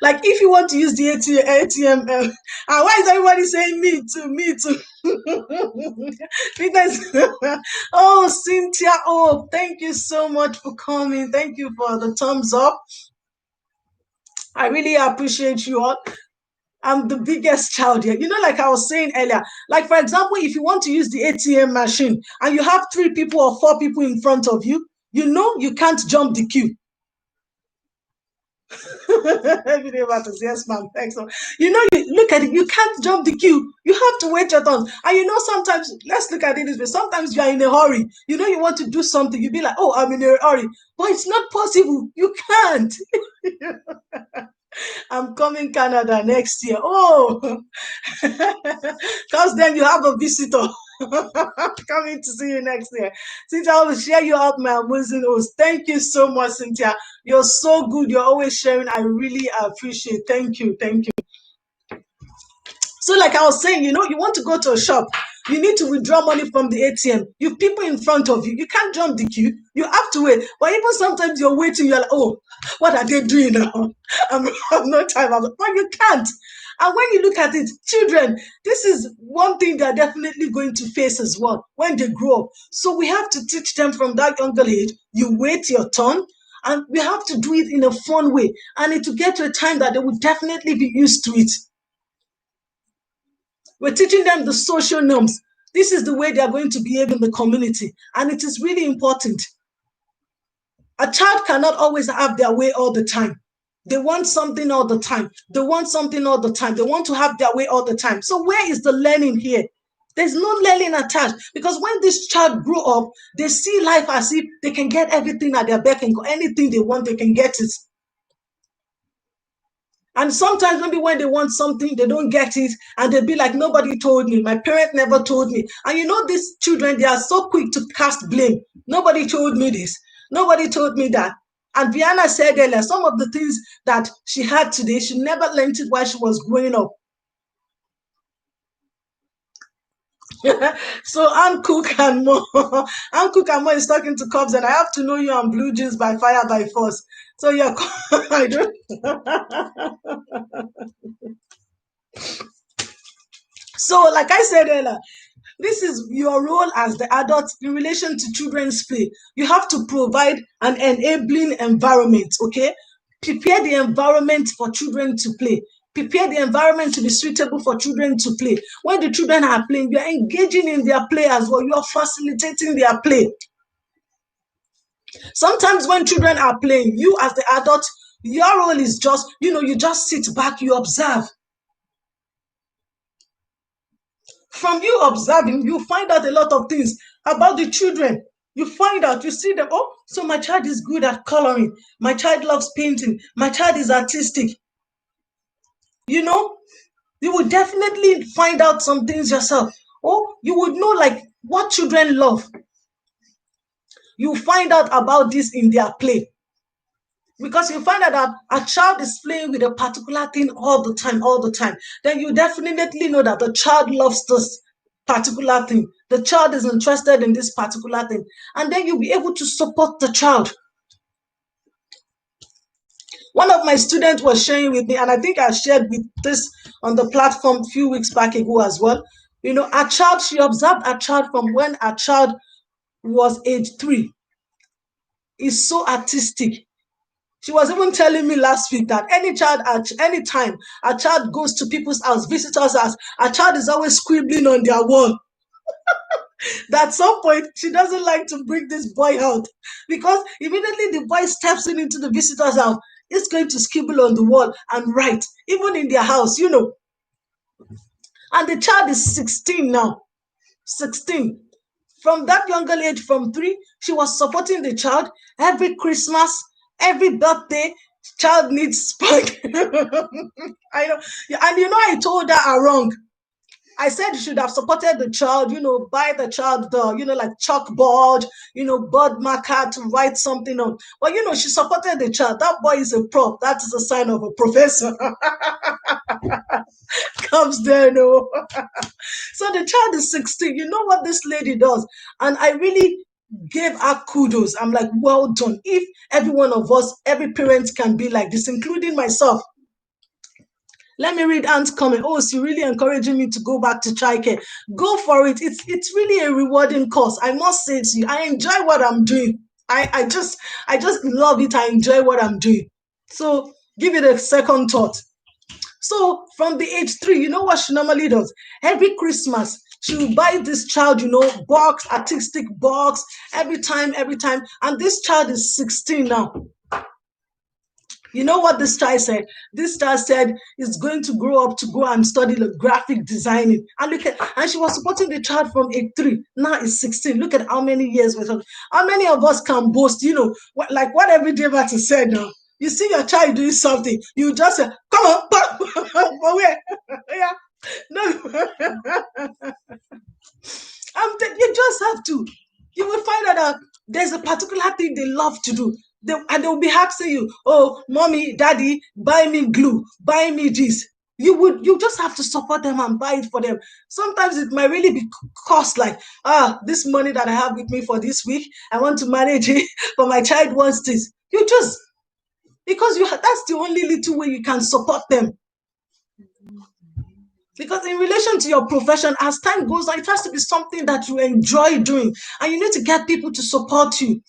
like if you want to use the ATM, and why is everybody saying me too? Because oh, Cynthia, oh, thank you so much for coming. Thank you for the thumbs up. I really appreciate you all. I'm the biggest child here. Like I was saying earlier, like for example, if you want to use the ATM machine and you have 3 people or 4 people in front of you, you can't jump the queue. Yes, ma'am. Thanks. You look at it, you can't jump the queue. You have to wait your turn. And sometimes, let's look at it this way. Sometimes you are in a hurry. You want to do something. You'll be like, oh, I'm in a hurry. But it's not possible. You can't. I'm coming Canada next year. Oh, because then you have a visitor coming to see you next year. Cynthia, I will share you out my amazing host. Thank you so much, Cynthia. You're so good. You're always sharing. I really appreciate it. Thank you. Thank you. So like I was saying, you want to go to a shop. You need to withdraw money from the ATM. You have people in front of you. You can't jump the queue. You have to wait. But even sometimes you're waiting. You're like, oh, what are they doing now? I have no time. But you can't. And when you look at it, children, this is one thing they're definitely going to face as well when they grow up. So we have to teach them from that younger age. You wait your turn, and we have to do it in a fun way. And it will get to a time that they will definitely be used to it. We're teaching them the social norms. This is the way they are going to behave in the community. And it is really important. A child cannot always have their way all the time. They want something all the time. They want something all the time. They want to have their way all the time. So where is the learning here? There's no learning attached, because when this child grow up, they see life as if they can get everything at their beck and call. Anything they want, they can get it. And sometimes maybe when they want something, they don't get it, and they'll be like, nobody told me, my parent never told me. And you know, these children, they are so quick to cast blame. Nobody told me this. Nobody told me that. And Viana said earlier, some of the things that she had today, she never learned it while she was growing up. So Ann Cook and Mo, Ann Cook and Mo is talking to Cubs, and I have to know you on Blue Jeans by fire by force. So yeah, I don't. So, like I said earlier, this is your role as the adult in relation to children's play. You have to provide an enabling environment, okay? Prepare the environment for children to play. Prepare the environment to be suitable for children to play. When the children are playing, you are engaging in their play as well. You are facilitating their play. Sometimes when children are playing, you as the adult, your role is just, you just sit back, you observe. From you observing, you find out a lot of things about the children. You find out, you see them, oh, so my child is good at coloring. My child loves painting. My child is artistic. You know, you will definitely find out some things yourself. Oh, you would know like what children love. You find out about this in their play. Because you find out that a child is playing with a particular thing all the time, then you definitely know that the child loves this particular thing. The child is interested in this particular thing. And then you'll be able to support the child. One of my students was sharing with me, and I think I shared with this on the platform a few weeks back ago as well. A child, she observed a child from when a child was age 3. Is so artistic. She was even telling me last week that any child, at any time, a child goes to people's house, visitors' house, a child is always scribbling on their wall. That at some point, she doesn't like to bring this boy out, because immediately the boy steps into the visitor's house, it's going to scribble on the wall and write, even in their house. And the child is 16 now. 16. From that younger age, from 3, she was supporting the child every Christmas, every birthday. Child needs spank. I know, and I told her wrong. I said you should have supported the child, buy the child the, like chalkboard, board marker to write something on. But she supported the child. That boy is a prop. That is a sign of a professor. Comes there, no. So the child is 16. You know what this lady does? And I really gave her kudos. I'm like, well done. If every one of us, every parent can be like this, including myself. Let me read Aunt's comment. Oh, she's really encouraging me to go back to childcare. Go for it. It's really a rewarding course. I must say to you, I enjoy what I'm doing. I just love it. I enjoy what I'm doing. So give it a second thought. So from the age 3, you know what she normally does? Every Christmas, she will buy this child, box, artistic box, every time. And this child is 16 now. You know what this child said? This child said he's going to grow up to go and study the graphic designing. And and she was supporting the child from age 3. Now it's 16. Look at how many years we're talking. How many of us can boast, like what everyday Martin said now. You see your child doing something, you just say, come on, but where? Yeah. No. You just have to. You will find out that there's a particular thing they love to do. And they'll be asking you, oh, mommy, daddy, buy me glue, buy me this. You just have to support them and buy it for them. Sometimes it might really be cost, like, this money that I have with me for this week, I want to manage it, but my child wants this. Because that's the only little way you can support them. Because in relation to your profession, as time goes on, it has to be something that you enjoy doing, and you need to get people to support you.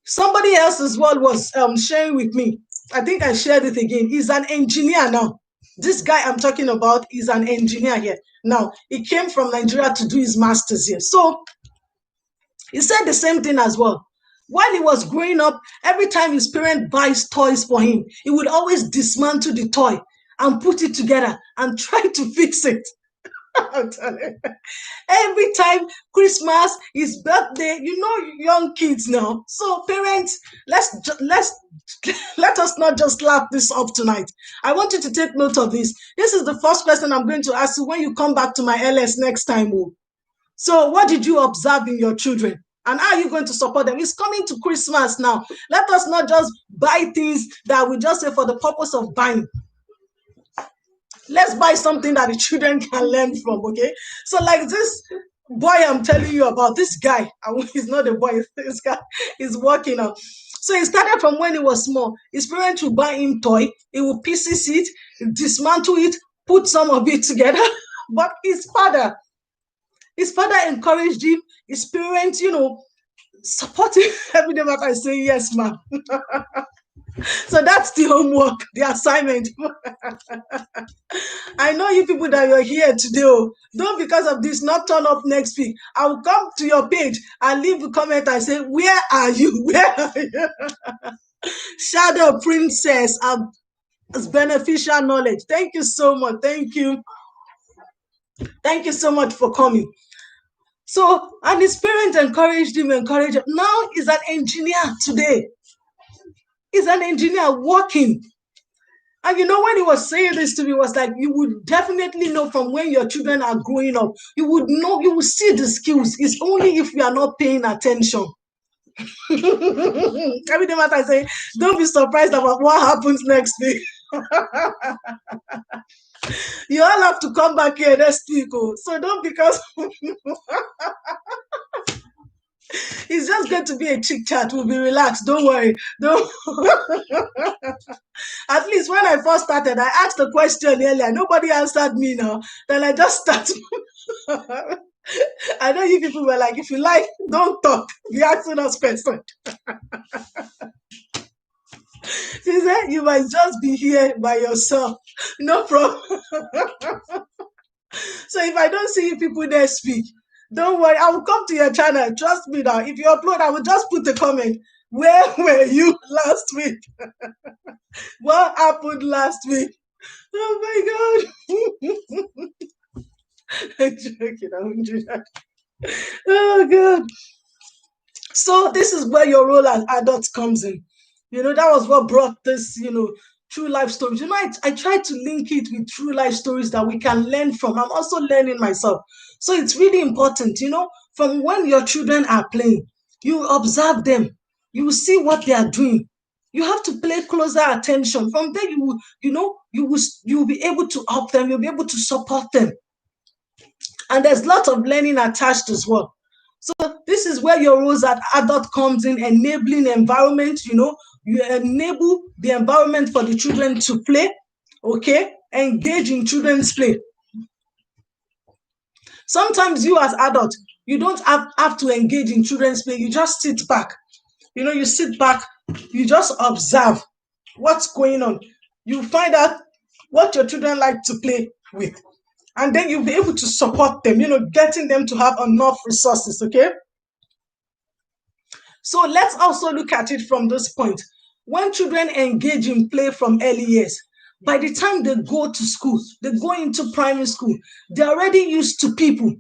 Somebody else as well was sharing with me. I think I shared it again. He's an engineer now. This guy I'm talking about is an engineer here. Now, he came from Nigeria to do his master's here. So he said the same thing as well. While he was growing up, every time his parent buys toys for him, he would always dismantle the toy and put it together and try to fix it. I'm telling you. Every time Christmas, his birthday, young kids now. So parents, let's let us not just laugh this off tonight. I want you to take note of this. This is the first question I'm going to ask you when you come back to my LS next time. So what did you observe in your children? And how are you going to support them? It's coming to Christmas now. Let us not just buy things that we just say for the purpose of buying. Let's buy something that the children can learn from, okay? So like this boy I'm telling you about, this guy, he's not a boy, this guy is working out. So he started from when he was small. His parents would buy him toy, he would pieces it, dismantle it, put some of it together. But his father encouraged him, his parents, supporting every day that I say, yes, ma'am. So that's the homework, the assignment. I know you people that you're here today. Don't because of this not turn up next week. I will come to your page and leave a comment and say, where are you? Where are you? Shadow Princess as beneficial knowledge. Thank you so much. Thank you. Thank you so much for coming. So, and his parents encouraged him. Now he's an engineer today. He's an engineer working. And when he was saying this to me, it was like, you would definitely know from when your children are growing up. You would know, you will see the skills. It's only if you are not paying attention. Every time I say, don't be surprised about what happens next week. You all have to come back here next week. So don't, because it's just going to be a chit chat. We'll be relaxed. Don't worry. Don't. At least when I first started, I asked a question earlier. Nobody answered me now. Then I just started. I know you people were like, if you like, don't talk. Be asking us questions. She said, you might just be here by yourself. No problem. So if I don't see you people next week, don't worry. I will come to your channel. Trust me now. If you upload, I will just put a comment. Where were you last week? What happened last week? Oh my God. I'm joking. I won't do that. Oh God. So this is where your role as adults comes in. That was what brought this, true life stories. I try to link it with true life stories that we can learn from. I'm also learning myself. So it's really important, from when your children are playing, you observe them, you will see what they are doing. You have to pay closer attention. From there, you will be able to help them, you'll be able to support them. And there's lots of learning attached as well. So this is where your roles as adult comes in, enabling environment, you enable the environment for the children to play, okay? Engage in children's play. Sometimes you as adults, you don't have to engage in children's play. You just sit back. You sit back, you just observe what's going on. You find out what your children like to play with. And then you'll be able to support them, getting them to have enough resources, okay? So let's also look at it from this point. When children engage in play from early years, by the time they go to school, they go into primary school, they're already used to people,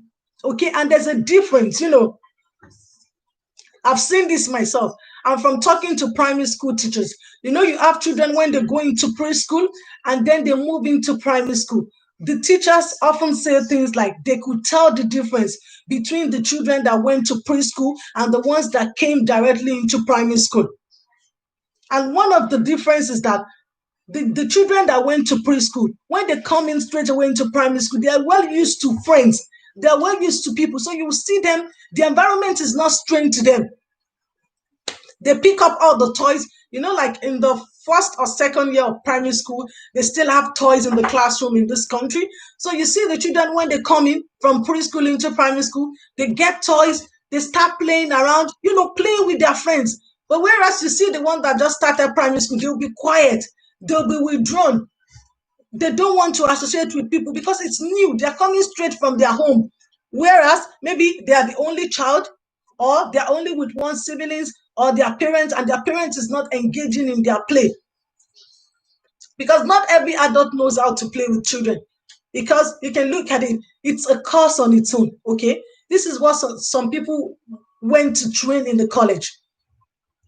okay? And there's a difference, I've seen this myself. And from talking to primary school teachers, you have children when they go into preschool and then they move into primary school. The teachers often say things like they could tell the difference between the children that went to preschool and the ones that came directly into primary school. And one of the differences is that the children that went to preschool, when they come in straight away into primary school, they are well used to friends. They are well used to people. So you will see them, the environment is not strange to them. They pick up all the toys, like in the first or second year of primary school, they still have toys in the classroom in this country. So you see the children when they come in from preschool into primary school, they get toys, they start playing around, playing with their friends. But whereas you see the one that just started primary school, they'll be quiet, they'll be withdrawn. They don't want to associate with people because it's new. They're coming straight from their home. Whereas maybe they are the only child, or they're only with one siblings, or their parents, and their parents is not engaging in their play. Because not every adult knows how to play with children. Because you can look at it, it's a course on its own. Okay, this is what some people went to train in the college.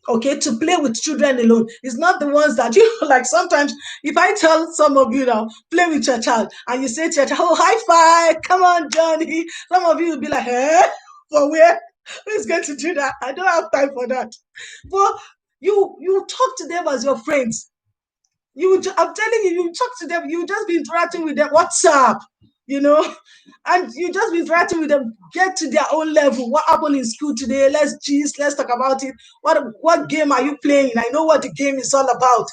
Okay, to play with children alone. It's not the ones that like sometimes if I tell some of you now, play with your child, and you say to your child, oh, high five, come on, Johnny. Some of you will be like, for where? Who's going to do that? I don't have time for that. But you talk to them as your friends. I'm telling you, you talk to them, you just be interacting with them. What's up? And you just be interacting with them, get to their own level. What happened in school today? Let's talk about it. What game are you playing? I know what the game is all about.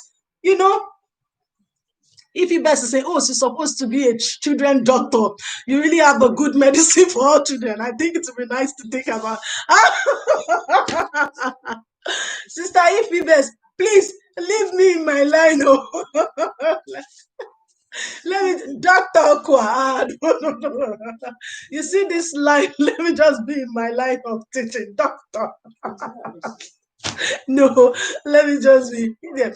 If you best say, oh, she's supposed to be a children doctor, you really have a good medicine for all children. I think it would be nice to think about. Sister Ifibes, please leave me in my line. Let me, Dr. Quad. You see this line? Let me just be in my line of teaching, doctor. No, let me just be there.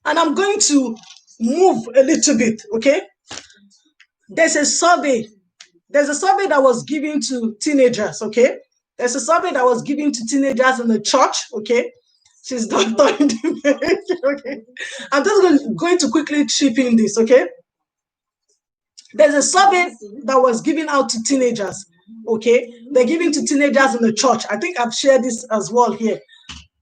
And I'm going to move a little bit, okay? There's a survey that was given to teenagers, okay? There's a survey that was given to teenagers in the church, okay? She's doctor in the okay? I'm just going to quickly chip in this, okay? There's a survey that was given out to teenagers, okay? They're giving to teenagers in the church. I think I've shared this as well here.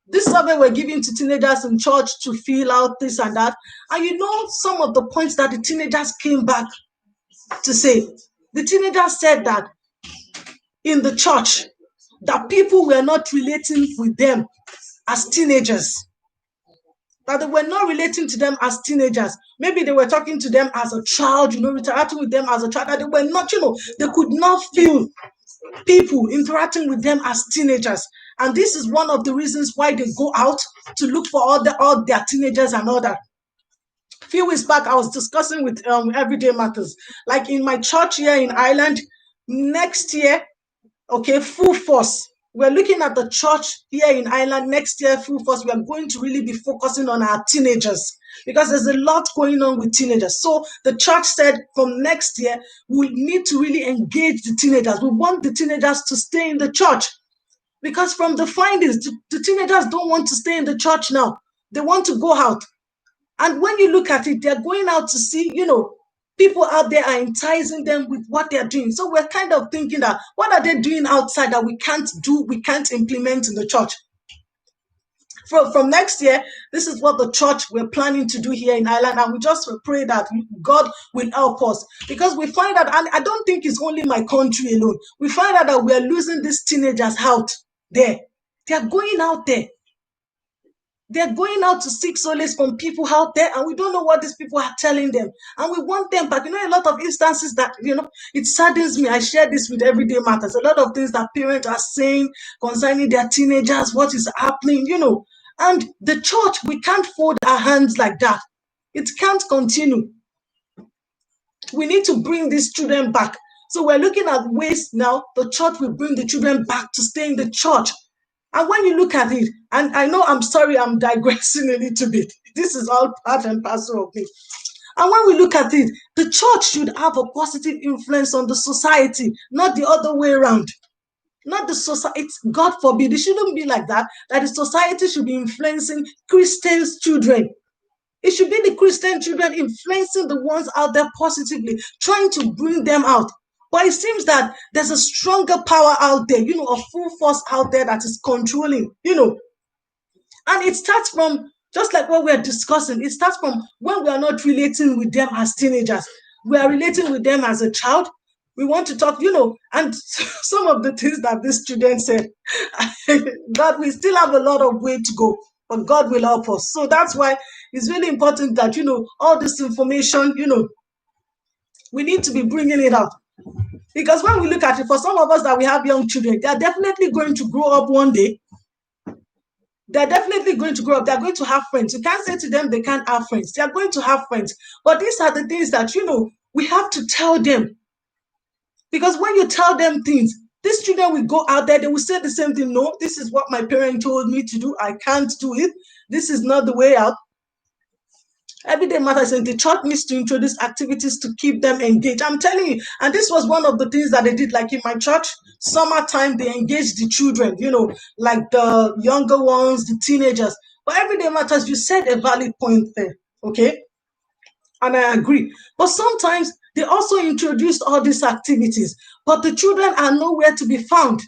This survey we're giving to teenagers in church to fill out this and that. And some of the points that the teenagers came back to say. The teenagers said that in the church, that people were not relating with them as teenagers. That they were not relating to them as teenagers. Maybe they were talking to them as a child, interacting with them as a child. That they were not, they could not feel people interacting with them as teenagers. And this is one of the reasons why they go out to look for all their teenagers and all that. A few weeks back, I was discussing with Everyday Matters. Like in my church here in Ireland, next year, okay, full force. We're looking at the church here in Ireland next year, full force. We are going to really be focusing on our teenagers because there's a lot going on with teenagers. So the church said from next year, we need to really engage the teenagers. We want the teenagers to stay in the church because from the findings, the teenagers don't want to stay in the church now. They want to go out. And when you look at it, they're going out to see, people out there are enticing them with what they're doing. So we're kind of thinking that what are they doing outside that we can't implement in the church? From next year, this is what the church we're planning to do here in Ireland, and we just pray that God will help us because we find that, and I don't think it's only my country alone, we find out that we're losing these teenagers out there. They're going out there. They're going out to seek solace from people out there, and we don't know what these people are telling them. And we want them back. A lot of instances that, it saddens me. I share this with Everyday Matters. A lot of things that parents are saying concerning their teenagers, what is happening, And the church, we can't fold our hands like that. It can't continue. We need to bring these children back. So we're looking at ways now the church will bring the children back to stay in the church. And when you look at it, and I know I'm sorry, I'm digressing a little bit. This is all part and parcel of me. And when we look at it, the church should have a positive influence on the society, not the other way around. Not the society, God forbid, it shouldn't be like that, that the society should be influencing Christians' children. It should be the Christian children influencing the ones out there positively, trying to bring them out. But it seems that there's a stronger power out there, a full force out there that is controlling, And it starts from, just like what we're discussing, it starts from when we are not relating with them as teenagers. We are relating with them as a child. We want to talk, and some of the things that this student said, God, we still have a lot of way to go, but God will help us. So that's why it's really important that, all this information, we need to be bringing it out. Because when we look at it, for some of us that we have young children, they are definitely going to grow up one day. They're definitely going to grow up. They're going to have friends. You can't say to them they can't have friends. They're going to have friends. But these are the things that, we have to tell them. Because when you tell them things, these children will go out there, they will say the same thing. No, this is what my parent told me to do. I can't do it. This is not the way out. Everyday Matters, and the church needs to introduce activities to keep them engaged. I'm telling you, and this was one of the things that they did, like in my church, summertime, they engaged the children, like the younger ones, the teenagers. But Everyday Matters, you said a valid point there, okay? And I agree. But sometimes they also introduced all these activities, but the children are nowhere to be found.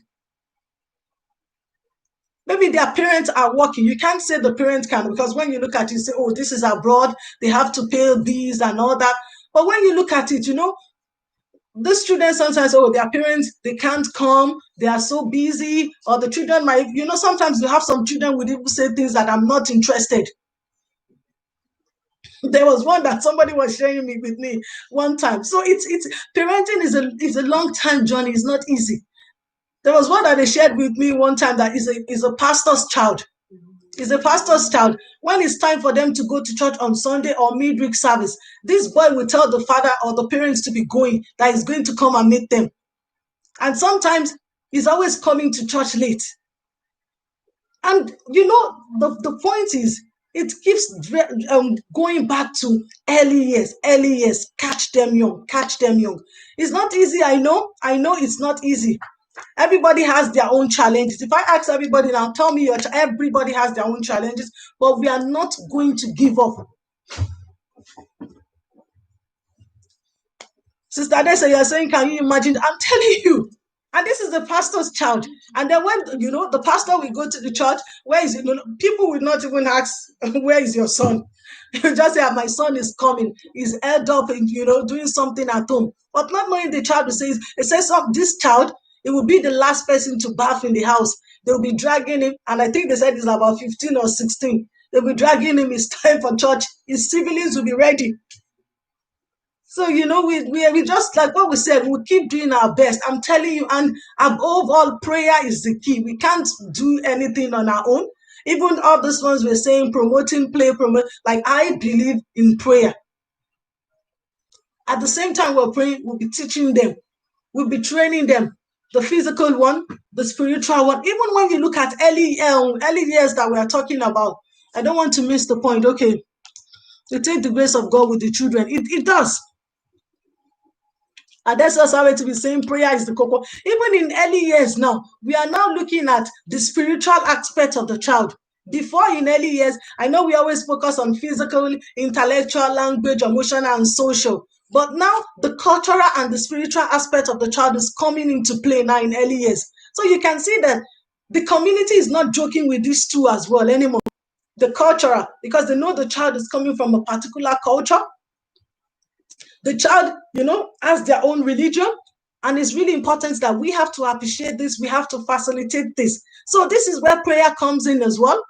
Maybe their parents are working. You can't say the parents can, because when you look at it, you say, oh, this is abroad, they have to pay these and all that. But when you look at it, the students sometimes, oh, their parents, they can't come, they are so busy, or the children might, sometimes you have some children would even say things that I'm not interested. There was one that somebody was sharing with me one time. So it's parenting is a long time journey. It's not easy. There was one that they shared with me one time that is a pastor's child. Is a pastor's child. When it's time for them to go to church on Sunday or midweek service, this boy will tell the father or the parents to be going, that he's going to come and meet them. And sometimes he's always coming to church late. And the point is, it keeps going back to early years. Catch them young. It's not easy. I know it's not easy. Everybody has their own challenges. If I ask everybody now, tell me everybody has their own challenges, but we are not going to give up. Sister Adesa, you're saying, can you imagine? I'm telling you. And this is the pastor's child. And then when, the pastor will go to the church, where is it? People will not even ask, where is your son? You just say, my son is coming. He's held up and, doing something at home. But not knowing the child will say, it says, this child, it will be the last person to bath in the house. They'll be dragging him. And I think they said he's about 15 or 16. They'll be dragging him. It's time for church. His siblings will be ready. So, we just, like what we said, we keep doing our best. I'm telling you, and above all, prayer is the key. We can't do anything on our own. Even all these ones we're saying, promoting, like I believe in prayer. At the same time we're praying, we'll be teaching them. We'll be training them. The physical one, the spiritual one. Even when you look at early years that we are talking about, I don't want to miss the point. Okay, you take the grace of God with the children. It does. And that's also how to be saying prayer is the cocoa. Even in early years now, we are now looking at the spiritual aspect of the child. Before, in early years, I know we always focus on physical, intellectual, language, emotional, and social. But now the cultural and the spiritual aspect of the child is coming into play now in early years. So you can see that the community is not joking with these two as well anymore. The cultural, because they know the child is coming from a particular culture. The child, has their own religion. And it's really important that we have to appreciate this. We have to facilitate this. So this is where prayer comes in as well.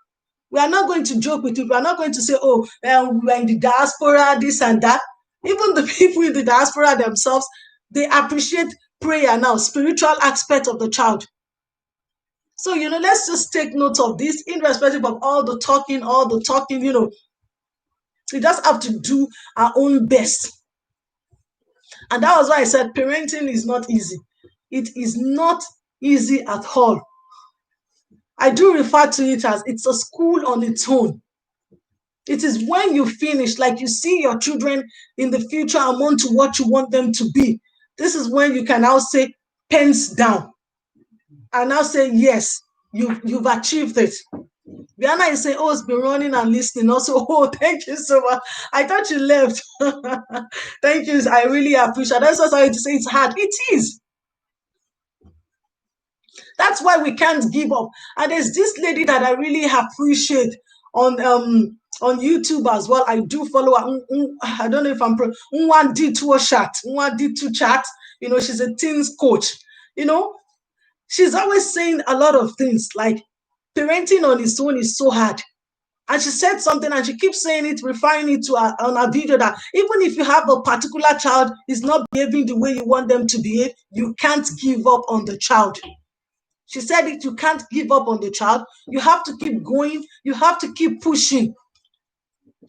We are not going to joke with you. We are not going to say, oh, we're in the diaspora, this and that. Even the people in the diaspora themselves, they appreciate prayer now, spiritual aspect of the child. So, let's just take note of this, irrespective of all the talking. We just have to do our own best. And that was why I said parenting is not easy. It is not easy at all. I do refer to it as it's a school on its own. It is when you finish, like you see your children in the future amount to what you want them to be. This is when you can now say, pens down. And now say, yes, you've achieved it. Diana is saying, oh, it's been running and listening. Also, oh, thank you so much. I thought you left. Thank you. I really appreciate it. That's what I want to say. It's hard. It is. That's why we can't give up. And there's this lady that I really appreciate on YouTube as well. I do follow her. I don't know if I'm Nwa D2 chat. she's a teens coach. You know, she's always saying a lot of things like parenting on its own is so hard. And she said something and she keeps saying it, referring it to her on her video, that even if you have a particular child is not behaving the way you want them to behave, you can't give up on the child. She said it, you can't give up on the child. You have to keep going. You have to keep pushing.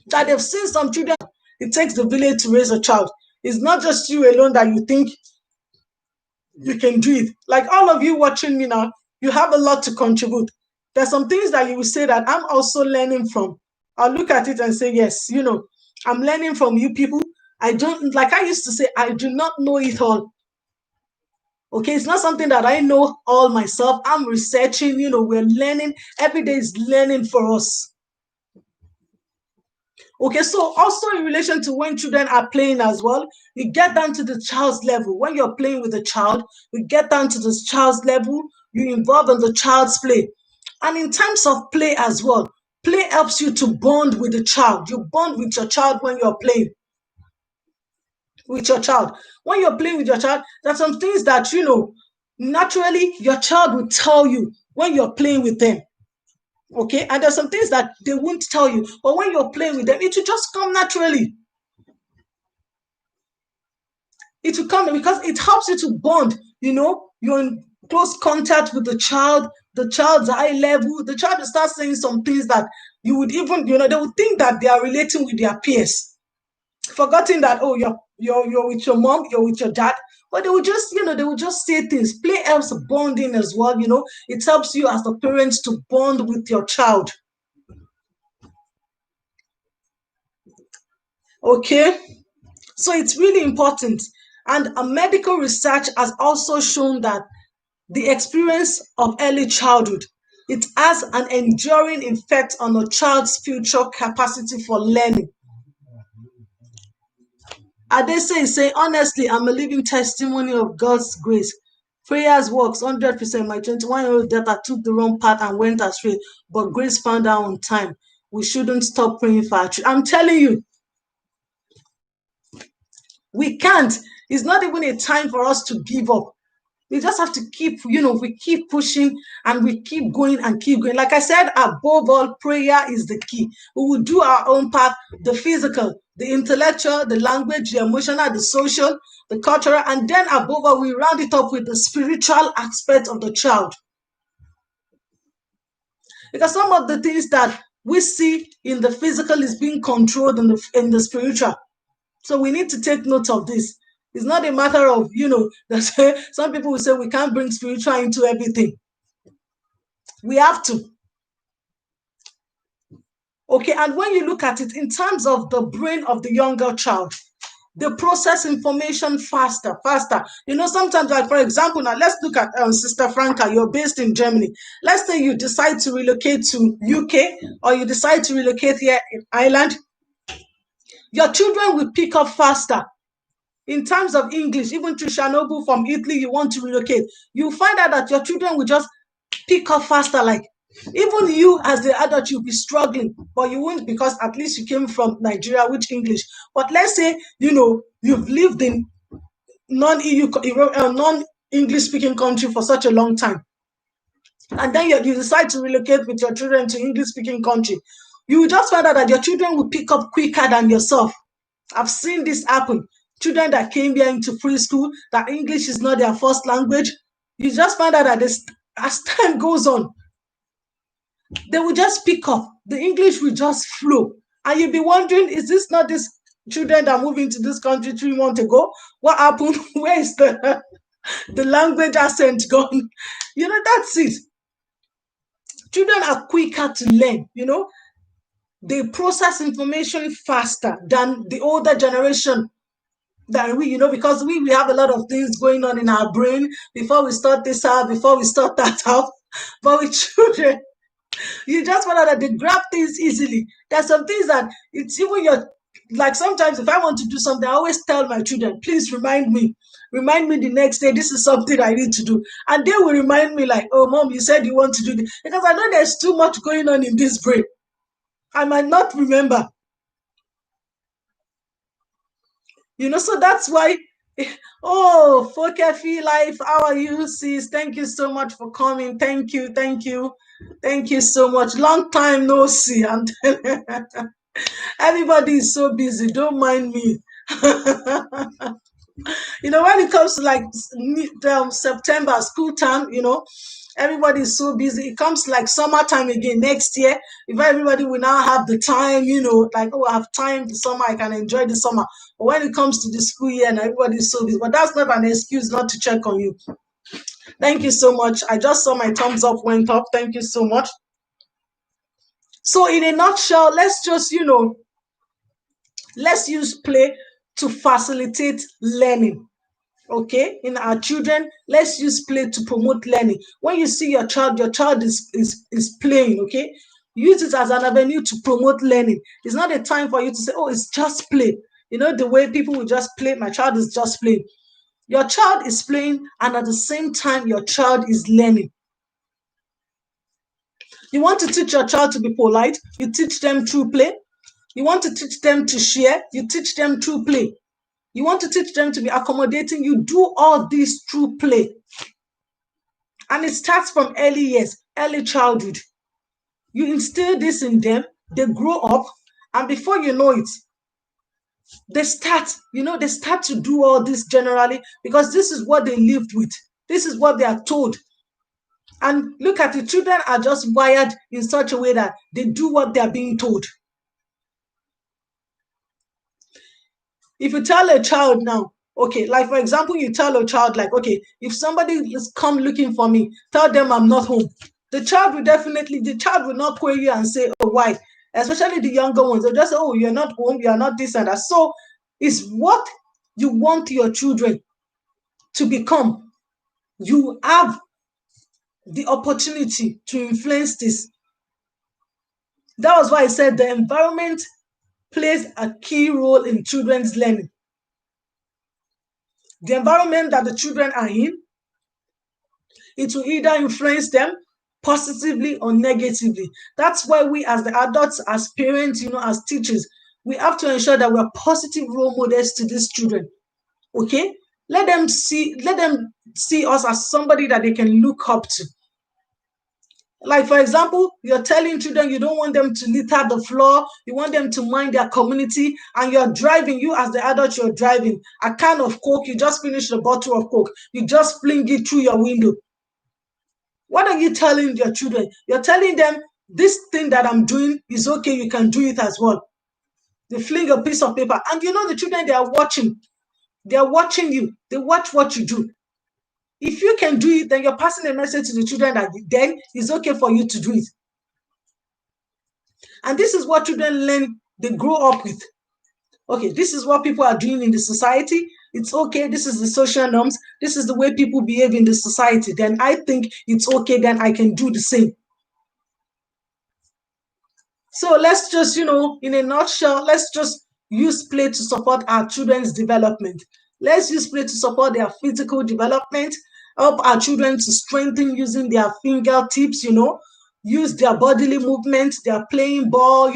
That they've seen some children, it takes the village to raise a child. It's not just you alone that you think you can do it. Like all of you watching me now, you have a lot to contribute. There's some things that you will say that I'm also learning from. I'll look at it and say, yes, I'm learning from you people. I don't, like I used to say, I do not know it all. Okay, it's not something that I know all myself. I'm researching, we're learning. Every day is learning for us. Okay, so also in relation to when children are playing as well, you get down to the child's level. When you're playing with a child, you get down to the child's level, you involve in the child's play. And in terms of play as well, play helps you to bond with the child. You bond with your child when you're playing with your child. When you're playing with your child, there's some things that, naturally your child will tell you when you're playing with them. Okay, and there's some things that they won't tell you, but when you're playing with them, it will just come naturally. It will come because it helps you to bond. You're in close contact with the child's eye level. The child will start saying some things that you would even, they would think that they are relating with their peers, forgetting that, oh, you're with your mom, you're with your dad. But they would just, they would just say things. Play helps bonding as well. It helps you as the parents to bond with your child. Okay, so it's really important. And a medical research has also shown that the experience of early childhood, it has an enduring effect on a child's future capacity for learning. Adese is saying, honestly, I'm a living testimony of God's grace. Prayers works 100%. My 21-year-old daughter took the wrong path and went astray, but grace found her on time. We shouldn't stop praying for her. I'm telling you, we can't. It's not even a time for us to give up. We just have to keep, we keep pushing and we keep going and keep going. Like I said, above all, prayer is the key. We will do our own part, the physical, the intellectual, the language, the emotional, the social, the cultural, and then above all, we round it up with the spiritual aspect of the child. Because some of the things that we see in the physical is being controlled in the spiritual. So we need to take note of this. It's not a matter of, that some people will say we can't bring spiritual into everything. We have to. Okay, and when you look at it in terms of the brain of the younger child, they process information faster. Sometimes, like for example, now let's look at Sister Franca. You're based in Germany. Let's say you decide to relocate to UK or you decide to relocate here in Ireland. Your children will pick up faster. In terms of English, even to Chernobyl from Italy, you want to relocate, you find out that your children will just pick up faster. Like even you as the adult, you'll be struggling, but you won't, because at least you came from Nigeria, which English. But let's say, you've lived in non-EU, non-English speaking country for such a long time. And then you decide to relocate with your children to English speaking country. You will just find out that your children will pick up quicker than yourself. I've seen this happen. Children that came here into preschool, that English is not their first language, you just find out that as time goes on, they will just pick up. The English will just flow. And you'll be wondering, is this not this children that moved into this country 3 months ago? What happened? Where is the language accent gone? That's it. Children are quicker to learn, they process information faster than the older generation than we, because we have a lot of things going on in our brain before we start this out, before we start that out. But with children, you just find out that they grab things easily. There's some things that it's even like sometimes if I want to do something, I always tell my children, please remind me the next day, this is something I need to do. And they will remind me like, oh, mom, you said you want to do this. Because I know there's too much going on in this brain. I might not remember. So that's why Oh, Fokefi Life, how are you, sis? Thank you so much for coming. Thank you, thank you, thank you so much. Long time no see. And everybody is so busy. Don't mind me. When it comes to like September school time, everybody is so busy. It comes like summertime again next year. If everybody will now have the time, like, oh, I have time this summer, I can enjoy the summer. But when it comes to the school year and everybody is so busy, but that's not an excuse not to check on you. Thank you so much. I just saw my thumbs up went up. Thank you so much. So in a nutshell, let's use play to facilitate learning. Okay, in our children, let's use play to promote learning. When you see your child is playing, okay, use it as an avenue to promote learning. It's not a time for you to say, oh, it's just play. The way people will just play, my child is just playing. Your child is playing, and at the same time your child is learning. You want to teach your child to be polite, you teach them through play. You want to teach them to share, you teach them through play. You want to teach them to be accommodating, you do all this through play. And it starts from early years, early childhood. You instill this in them, they grow up, and before you know it, they start to do all this generally because this is what they lived with. This is what they are told. And look at it, children are just wired in such a way that they do what they are being told. If you tell a child now, okay, like for example, you tell a child like, okay, if somebody is come looking for me, tell them I'm not home. The child will not query you and say, oh, why? Especially the younger ones. They'll just say, oh, you're not home, you're not this and that. So it's what you want your children to become. You have the opportunity to influence this. That was why I said the environment plays a key role in children's learning. The environment that the children are in, it will either influence them positively or negatively. That's why we as the adults, as parents, as teachers, we have to ensure that we're positive role models to these children. Okay? Let them see us as somebody that they can look up to. Like, for example, you're telling children you don't want them to litter the floor, you want them to mind their community, and you're driving, you as the adult, you're driving a can of Coke, you just finished a bottle of Coke, you just fling it through your window. What are you telling your children? You're telling them this thing that I'm doing is okay, you can do it as well. They fling a piece of paper, and the children, they are watching. They are watching you. They watch what you do. If you can do it, then you're passing a message to the children that then it's okay for you to do it. And this is what children learn, they grow up with. Okay, this is what people are doing in the society. It's okay. This is the social norms. This is the way people behave in the society. Then I think it's okay. Then I can do the same. So let's just, in a nutshell, let's just use play to support our children's development. Let's use play to support their physical development, help our children to strengthen using their fingertips, use their bodily movements, they're playing ball,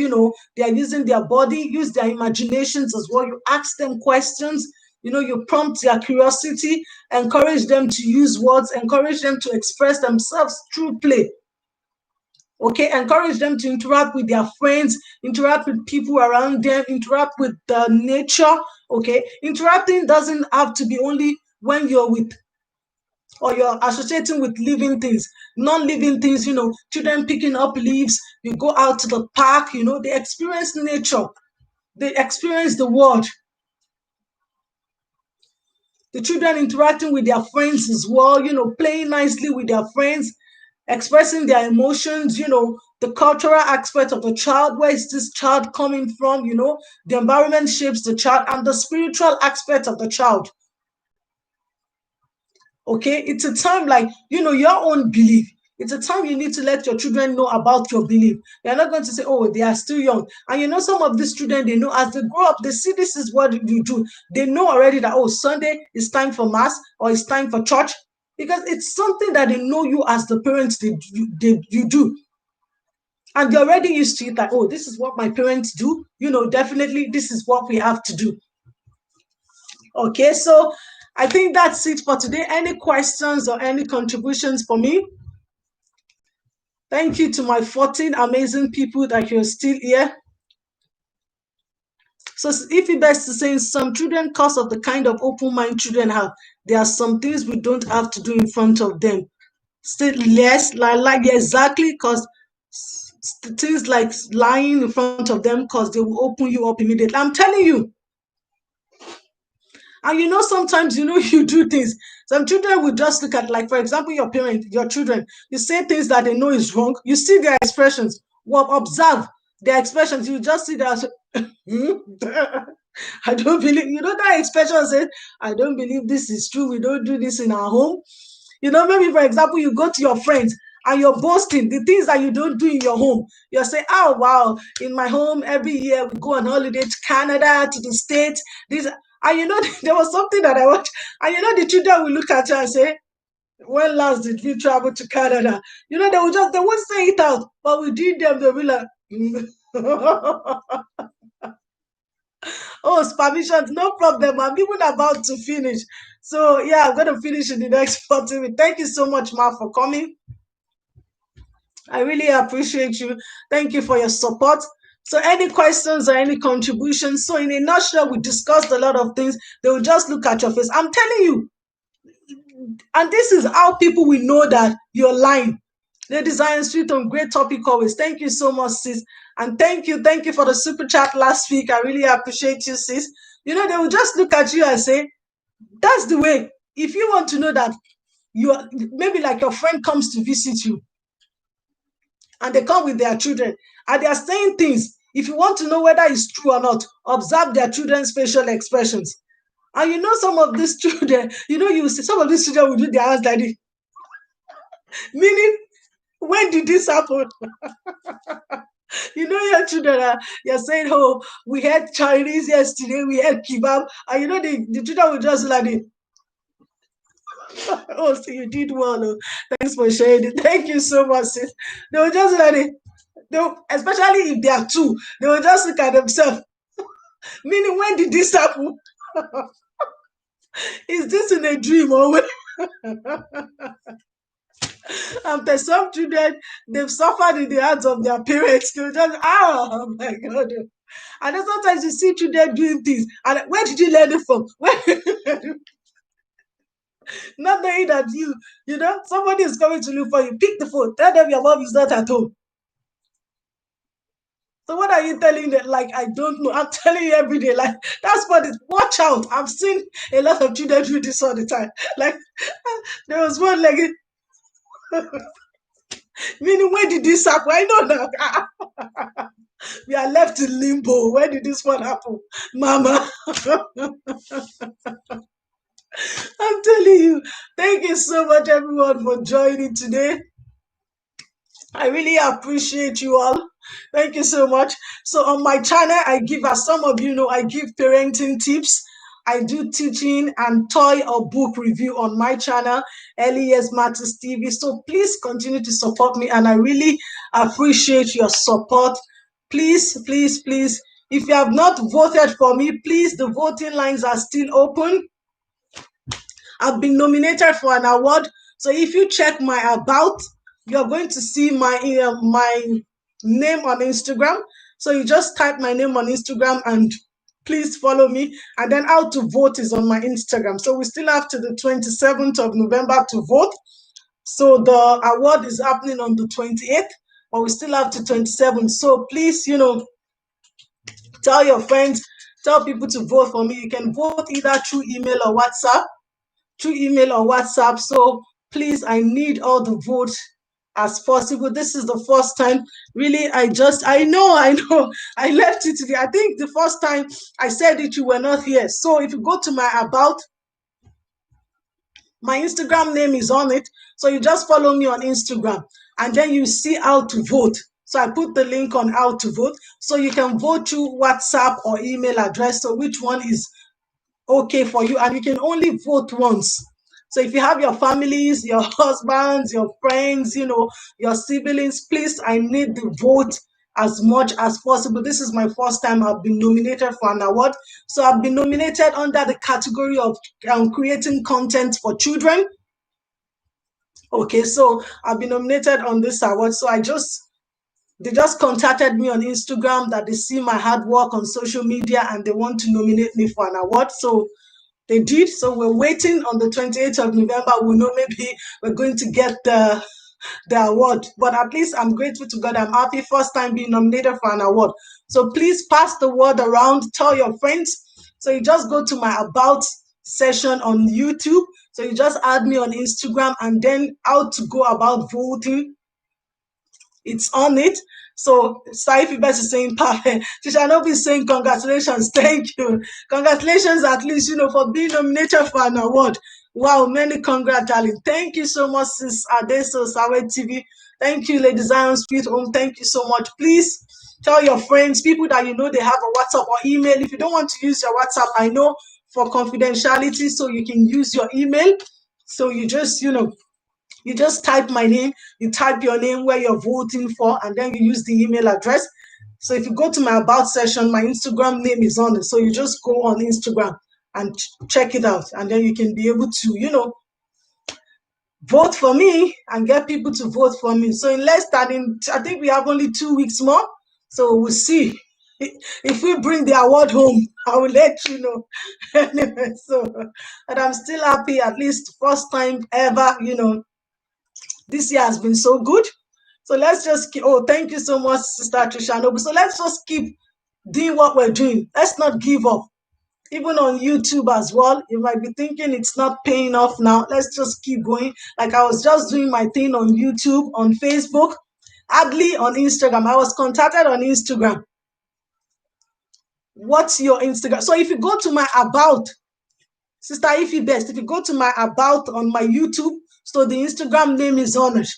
they're using their body, use their imaginations as well. You ask them questions, you prompt their curiosity, encourage them to use words, encourage them to express themselves through play. Okay, encourage them to interact with their friends, interact with people around them, interact with the nature. Okay, interacting doesn't have to be only when you're with or you're associating with living things, non-living things, children picking up leaves, you go out to the park, they experience nature, they experience the world. The children interacting with their friends as well, playing nicely with their friends, expressing their emotions, the cultural aspect of the child. Where is this child coming from? The environment shapes the child, and the spiritual aspect of the child. Okay, it's a time like, your own belief. It's a time you need to let your children know about your belief. You're not going to say, oh, they are still young. And some of these children, they know as they grow up, they see this is what you do. They know already that, oh, Sunday is time for mass or it's time for church, because it's something that they know you as the parents, you do. And they're already used to it, like, oh, this is what my parents do. Definitely this is what we have to do. Okay, so I think that's it for today. Any questions or any contributions for me? Thank you to my 14 amazing people that you're still here. So if it best to say, some children, because of the kind of open mind children have, there are some things we don't have to do in front of them. Still less like exactly, because things like lying in front of them, because they will open you up immediately. I'm telling you. And sometimes you do things. Some children will just look at, like, for example, your parent, your children, you say things that they know is wrong. You see their expressions. Well, observe their expressions. You just see that. I don't believe, that expression says, I don't believe this is true. We don't do this in our home. Maybe, for example, you go to your friends and you're boasting the things that you don't do in your home. You're saying, oh, wow, in my home, every year we go on holiday to Canada, to the States. This, and there was something that I watched, and the children will look at you and say, when last did we travel to Canada? They won't say it out, but within them, they'll be like, oh, permissions, no problem. I'm even about to finish. So, yeah, I'm going to finish in the next 40 minutes. Thank you so much, Ma, for coming. I really appreciate you. Thank you for your support. So any questions or any contributions? So in a nutshell, we discussed a lot of things. They will just look at your face. I'm telling you. And this is how people will know that you're lying. Ladies Iron Street on great topic always. Thank you so much, sis. And thank you for the super chat last week. I really appreciate you, sis. They will just look at you and say, that's the way. If you want to know that you are, maybe like your friend comes to visit you, and they come with their children and they are saying things. If you want to know whether it's true or not, observe their children's facial expressions. And some of these children, you see some of these children will do their hands like this. Meaning, when did this happen? Your children you're saying, oh, we had Chinese yesterday, we had kebab, and the children will just like it. Oh, so you did well. Oh. Thanks for sharing it. Thank you so much, sis. They will just let it. Especially if they are two, they will just look at themselves. Meaning, when did this happen? Is this in a dream or when? After some children, they've suffered in the hands of their parents. They'll just, oh my God. And then sometimes you see children doing things. And where did you learn it from? Not knowing that somebody is coming to look for you. Pick the phone. Tell them your mom is not at home. So what are you telling them? Like, I don't know. I'm telling you every day. Like, that's what it. Watch out. I've seen a lot of children do this all the time. Like, there was one like, meaning, when did this happen? I know that. We are left in limbo. When did this one happen? Mama. I'm telling you. Thank you so much, everyone, for joining today. I really appreciate you all. Thank you so much. So on my channel, I give, as some of you know, I give parenting tips. I do teaching and toy or book review on my channel, LES Matters TV. So please continue to support me, and I really appreciate your support. Please, please, please, if you have not voted for me, please, the voting lines are still open. I've been nominated for an award. So if you check my about, you're going to see my name on Instagram. So you just type my name on Instagram and please follow me. And then how to vote is on my Instagram. So we still have to the 27th of November to vote. So the award is happening on the 28th, but we still have to 27th. So please, tell your friends, tell people to vote for me. You can vote either through email or WhatsApp. So please, I need all the votes as possible. This is the first time, really. I know, I left it today. I think the first time I said it, you were not here. So if you go to my about, my Instagram name is on it. So you just follow me on Instagram, and then you see how to vote. So I put the link on how to vote. So you can vote through WhatsApp or email address. So which one is okay for you? And you can only vote once. So if you have your families, your husbands, your friends, your siblings, please, I need the vote as much as possible. This is my first time I've been nominated for an award. So I've been nominated under the category of creating content for children. Okay, so I've been nominated on this award. So they just contacted me on Instagram that they see my hard work on social media and they want to nominate me for an award. So they did. So we're waiting on the 28th of November. We know maybe we're going to get the award. But at least I'm grateful to God. I'm happy, first time being nominated for an award. So please pass the word around. Tell your friends. So you just go to my About session on YouTube. So you just add me on Instagram, and then how to go about voting, it's on it. So Saifi Best is saying perfect. Tishanobi is saying congratulations. Thank you. Congratulations, at least, for being nominated for an award. Wow, many congrats, darling. Thank you so much, Sis Adeso Sawe TV. Thank you, Lady Zion Spirit Home. Thank you so much. Please tell your friends, people that you know they have a WhatsApp or email. If you don't want to use your WhatsApp, I know for confidentiality, so you can use your email. So you just, you just type my name, you type your name, where you're voting for, and then you use the email address. So if you go to my About session, my Instagram name is on it. So you just go on Instagram and check it out. And then you can be able to, vote for me and get people to vote for me. So in less than, I think we have only 2 weeks more. So we'll see. If we bring the award home, I will let you know. Anyway, but I'm still happy, at least first time ever, this year has been so good. So let's just keep, thank you so much, Sister Trishanobu. So let's just keep doing what we're doing. Let's not give up. Even on YouTube as well, you might be thinking it's not paying off now. Let's just keep going. Like I was just doing my thing on YouTube, on Facebook, Adley on Instagram. I was contacted on Instagram. What's your Instagram? So if you go to my About, Sister Ify Best, if you go to my About on my YouTube, so the Instagram name is on it.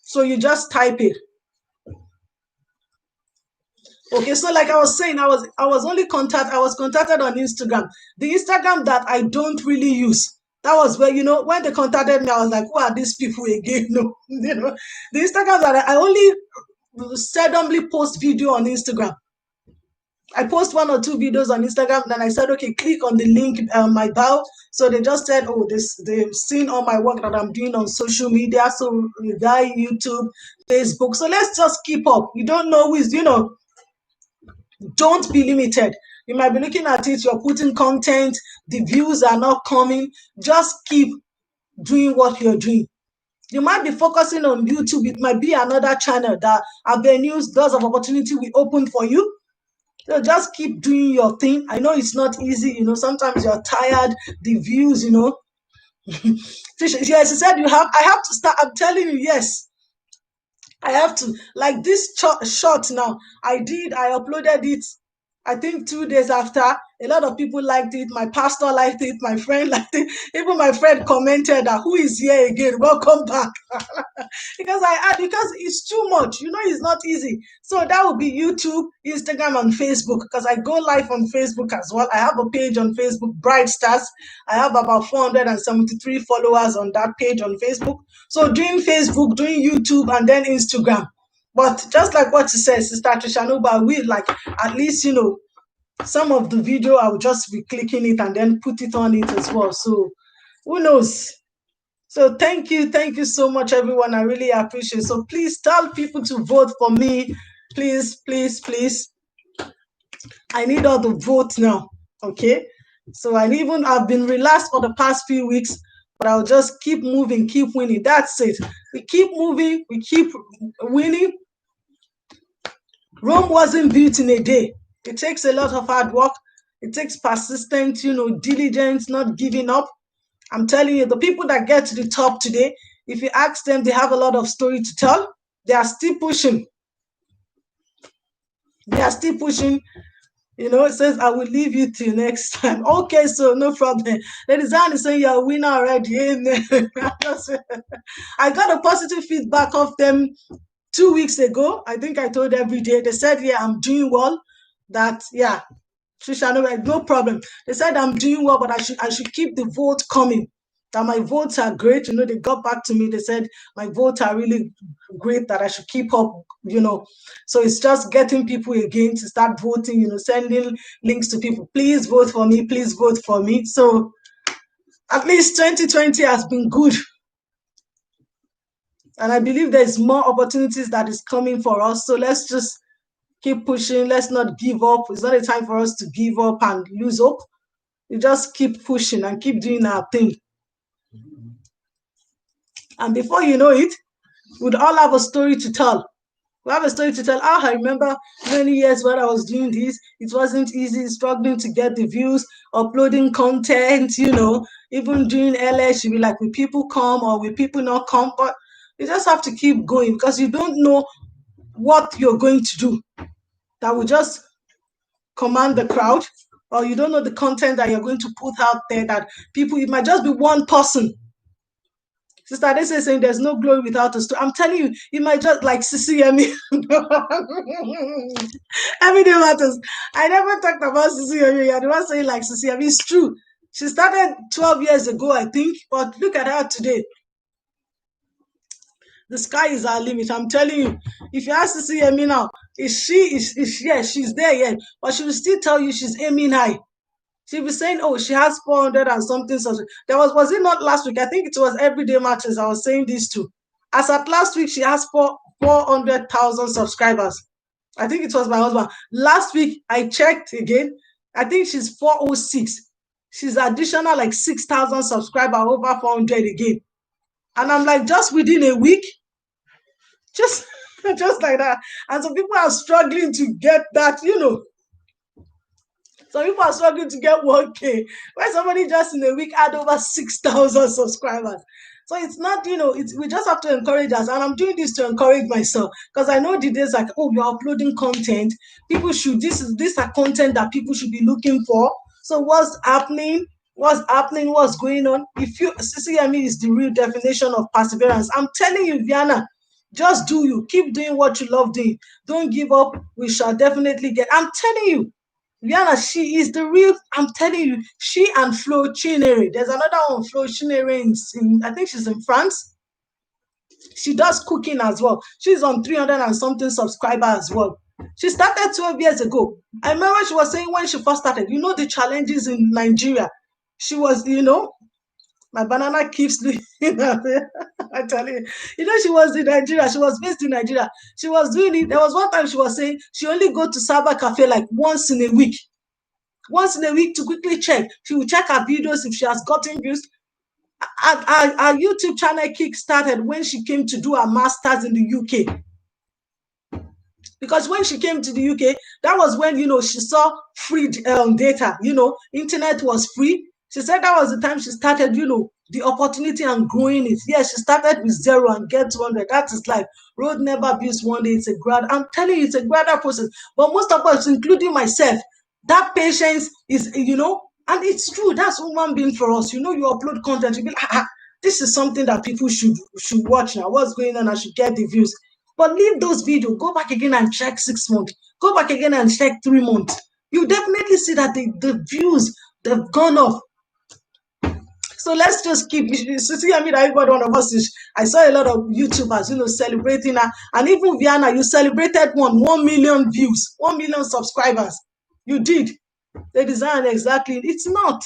So you just type it. Okay, so like I was saying, I was contacted on Instagram. The Instagram that I don't really use. That was where, when they contacted me, I was like, who are these people again? No, the Instagram that I only seldomly post video on Instagram. I post 1 or 2 videos on Instagram, then I said, okay, click on the link, my bio. So they just said, they've seen all my work that I'm doing on social media. So guy, YouTube, Facebook. So let's just keep up. You don't know who is, don't be limited. You might be looking at it, you're putting content, the views are not coming. Just keep doing what you're doing. You might be focusing on YouTube. It might be another channel that avenues, doors of opportunity will open for you. So just keep doing your thing. I know it's not easy, sometimes you're tired, the views, Yes, he said I have to start. I'm telling you, yes. I have to, like this short now. I uploaded it, I think 2 days after. A lot of people liked it. My pastor liked it. My friend liked it. Even my friend commented that, who is here again? Welcome back. because it's too much. It's not easy. So that would be YouTube, Instagram, and Facebook, because I go live on Facebook as well. I have a page on Facebook, Bright Stars. I have about 473 followers on that page on Facebook. So doing Facebook, doing YouTube, and then Instagram. But just like what you said, Sister Trishanoba, we like at least, some of the video I will just be clicking it and then put it on it as well. So who knows? So thank you so much, everyone. I really appreciate it. So please tell people to vote for me. Please, please, please. I need all the votes now. Okay. So I've been relaxed for the past few weeks, but I'll just keep moving, keep winning. That's it. We keep moving, we keep winning. Rome wasn't built in a day. It takes a lot of hard work. It takes persistence, diligence, not giving up. I'm telling you, the people that get to the top today, if you ask them, they have a lot of story to tell. They are still pushing. It says, I will leave you till next time. Okay, so no problem. Ladies and saying you're a winner already. Amen. I got a positive feedback of them 2 weeks ago. I think I told every day. They said, yeah, I'm doing well. Trisha, no problem. They said I'm doing well, but I should keep the vote coming. that my votes are great. They got back to me. They said my votes are really great, that I should keep up, So it's just getting people again to start voting, sending links to people. Please vote for me. Please vote for me. So at least 2020 has been good. And I believe there's more opportunities that is coming for us. So let's just keep pushing. Let's not give up. It's not a time for us to give up and lose hope. We just keep pushing and keep doing our thing. And before you know it, we'd all have a story to tell. We have a story to tell. I remember many years when I was doing this, it wasn't easy, struggling to get the views, uploading content, even doing LS, you'd be like, will people come or will people not come? But you just have to keep going, because you don't know what you're going to do that will just command the crowd, or you don't know the content that you're going to put out there that people, it might just be one person. Sister Adese saying there's no glory without a story. I'm telling you, it might just like Sisi Yemi. Every day matters. I never talked about Sisi Yemi. You're the one saying like Sisi Yemi. It's true. She started 12 years ago, I think, but look at her today. The sky is our limit. I'm telling you. If you ask Sisi Yemi now, she's there yet, but she will still tell you she's aiming high. She'll be saying, oh, she has 400 and something. There was it not last week? I think it was Everyday Matters. I was saying this too. As at last week, she has 400,000 subscribers. I think it was my husband. Last week, I checked again. I think she's 406. She's additional like 6,000 subscribers, over 400 again. And I'm like, just within a week, just like that. And some people are struggling to get that, Some people are struggling to get 1K. Where somebody just in a week had over 6,000 subscribers. So it's not, we just have to encourage us. And I'm doing this to encourage myself, because I know the days like, oh, you're uploading content. These are content that people should be looking for. So what's happening? What's going on? Sisi Yemi is the real definition of perseverance. I'm telling you, Viana, just do you. Keep doing what you love doing. Don't give up. We shall definitely get. I'm telling you, Viana, she is the real. I'm telling you, she and Flo Chinere. There's another one, Flo Chinere, I think she's in France. She does cooking as well. She's on 300 and something subscribers as well. She started 12 years ago. I remember she was saying when she first started, the challenges in Nigeria. She was, my banana keeps doing I tell you, she was in Nigeria. She was based in Nigeria. She was doing it. There was one time she was saying she only go to Cyber Cafe like once in a week. Once in a week to quickly check. She will check her videos if she has gotten views. Our YouTube channel kick-started when she came to do her master's in the UK. Because when she came to the UK, that was when, she saw free data. Internet was free. She said that was the time she started, the opportunity and growing it. Yes, she started with 0 and get 200. That is life. Road never builds one day. It's a grad. I'm telling you, it's a gradual process. But most of us, including myself, that patience is, and it's true. That's human being for us. You upload content, you be like, this is something that people should watch now. What's going on? I should get the views. But leave those videos. Go back again and check 6 months. Go back again and check 3 months. You definitely see that the views, they've gone up. So let's just keep. Everybody, one of us I saw a lot of YouTubers, celebrating her, and even Viana, you celebrated 1 million views, 1 million subscribers. You did. They designed exactly. It's not.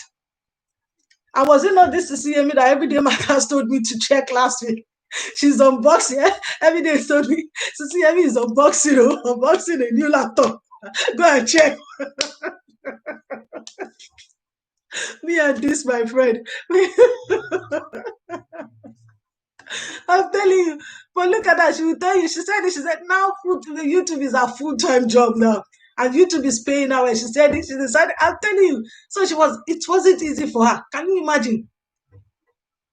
And was it not this Sisi Yemi that Everyday Matters told me to check last week? She's unboxing. Every day told me Sisi Yemi is unboxing a new laptop. Go and check. Me and this, my friend. I'm telling you. But look at that. She will tell you. She said now YouTube is a full-time job now. And YouTube is paying her. She said it. She decided. I'm telling you. So it wasn't easy for her. Can you imagine?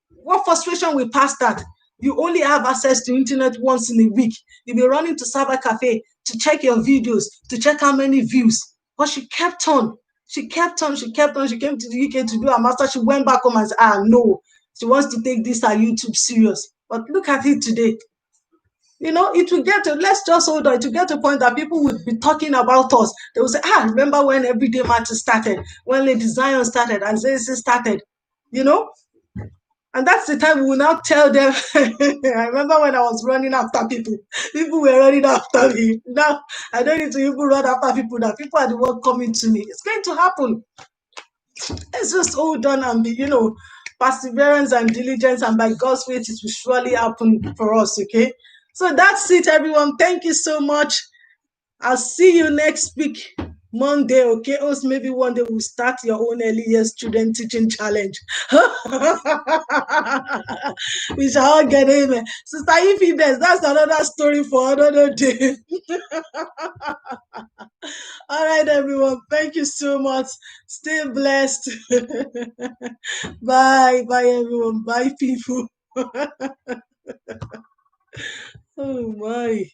What frustration we passed that. You only have access to internet once in a week. You'll be running to Cyber Cafe to check your videos, to check how many views. But she kept on. She kept on. She came to the UK to do her master. She went back home and said, no. She wants to take this YouTube serious. But look at it today. It will get to, let's just hold on. It will get to a point that people will be talking about us. They will say, remember when Everyday Matters started? When Lady Zion started? And Zaysi started? And that's the time we will now tell them. I remember when I was running after people, people were running after me. Now I don't need to even run after people. Now people are the one coming to me. It's going to happen. Let's just hold on and be, perseverance and diligence, and by God's grace, it will surely happen for us. Okay. So that's it, everyone. Thank you so much. I'll see you next week, Monday, okay? Or maybe one day we'll start your own early years student teaching challenge. We shall all get amen. Sister Ifibes, that's another story for another day. All right, everyone. Thank you so much. Stay blessed. Bye. Bye, everyone. Bye, people. Oh, my.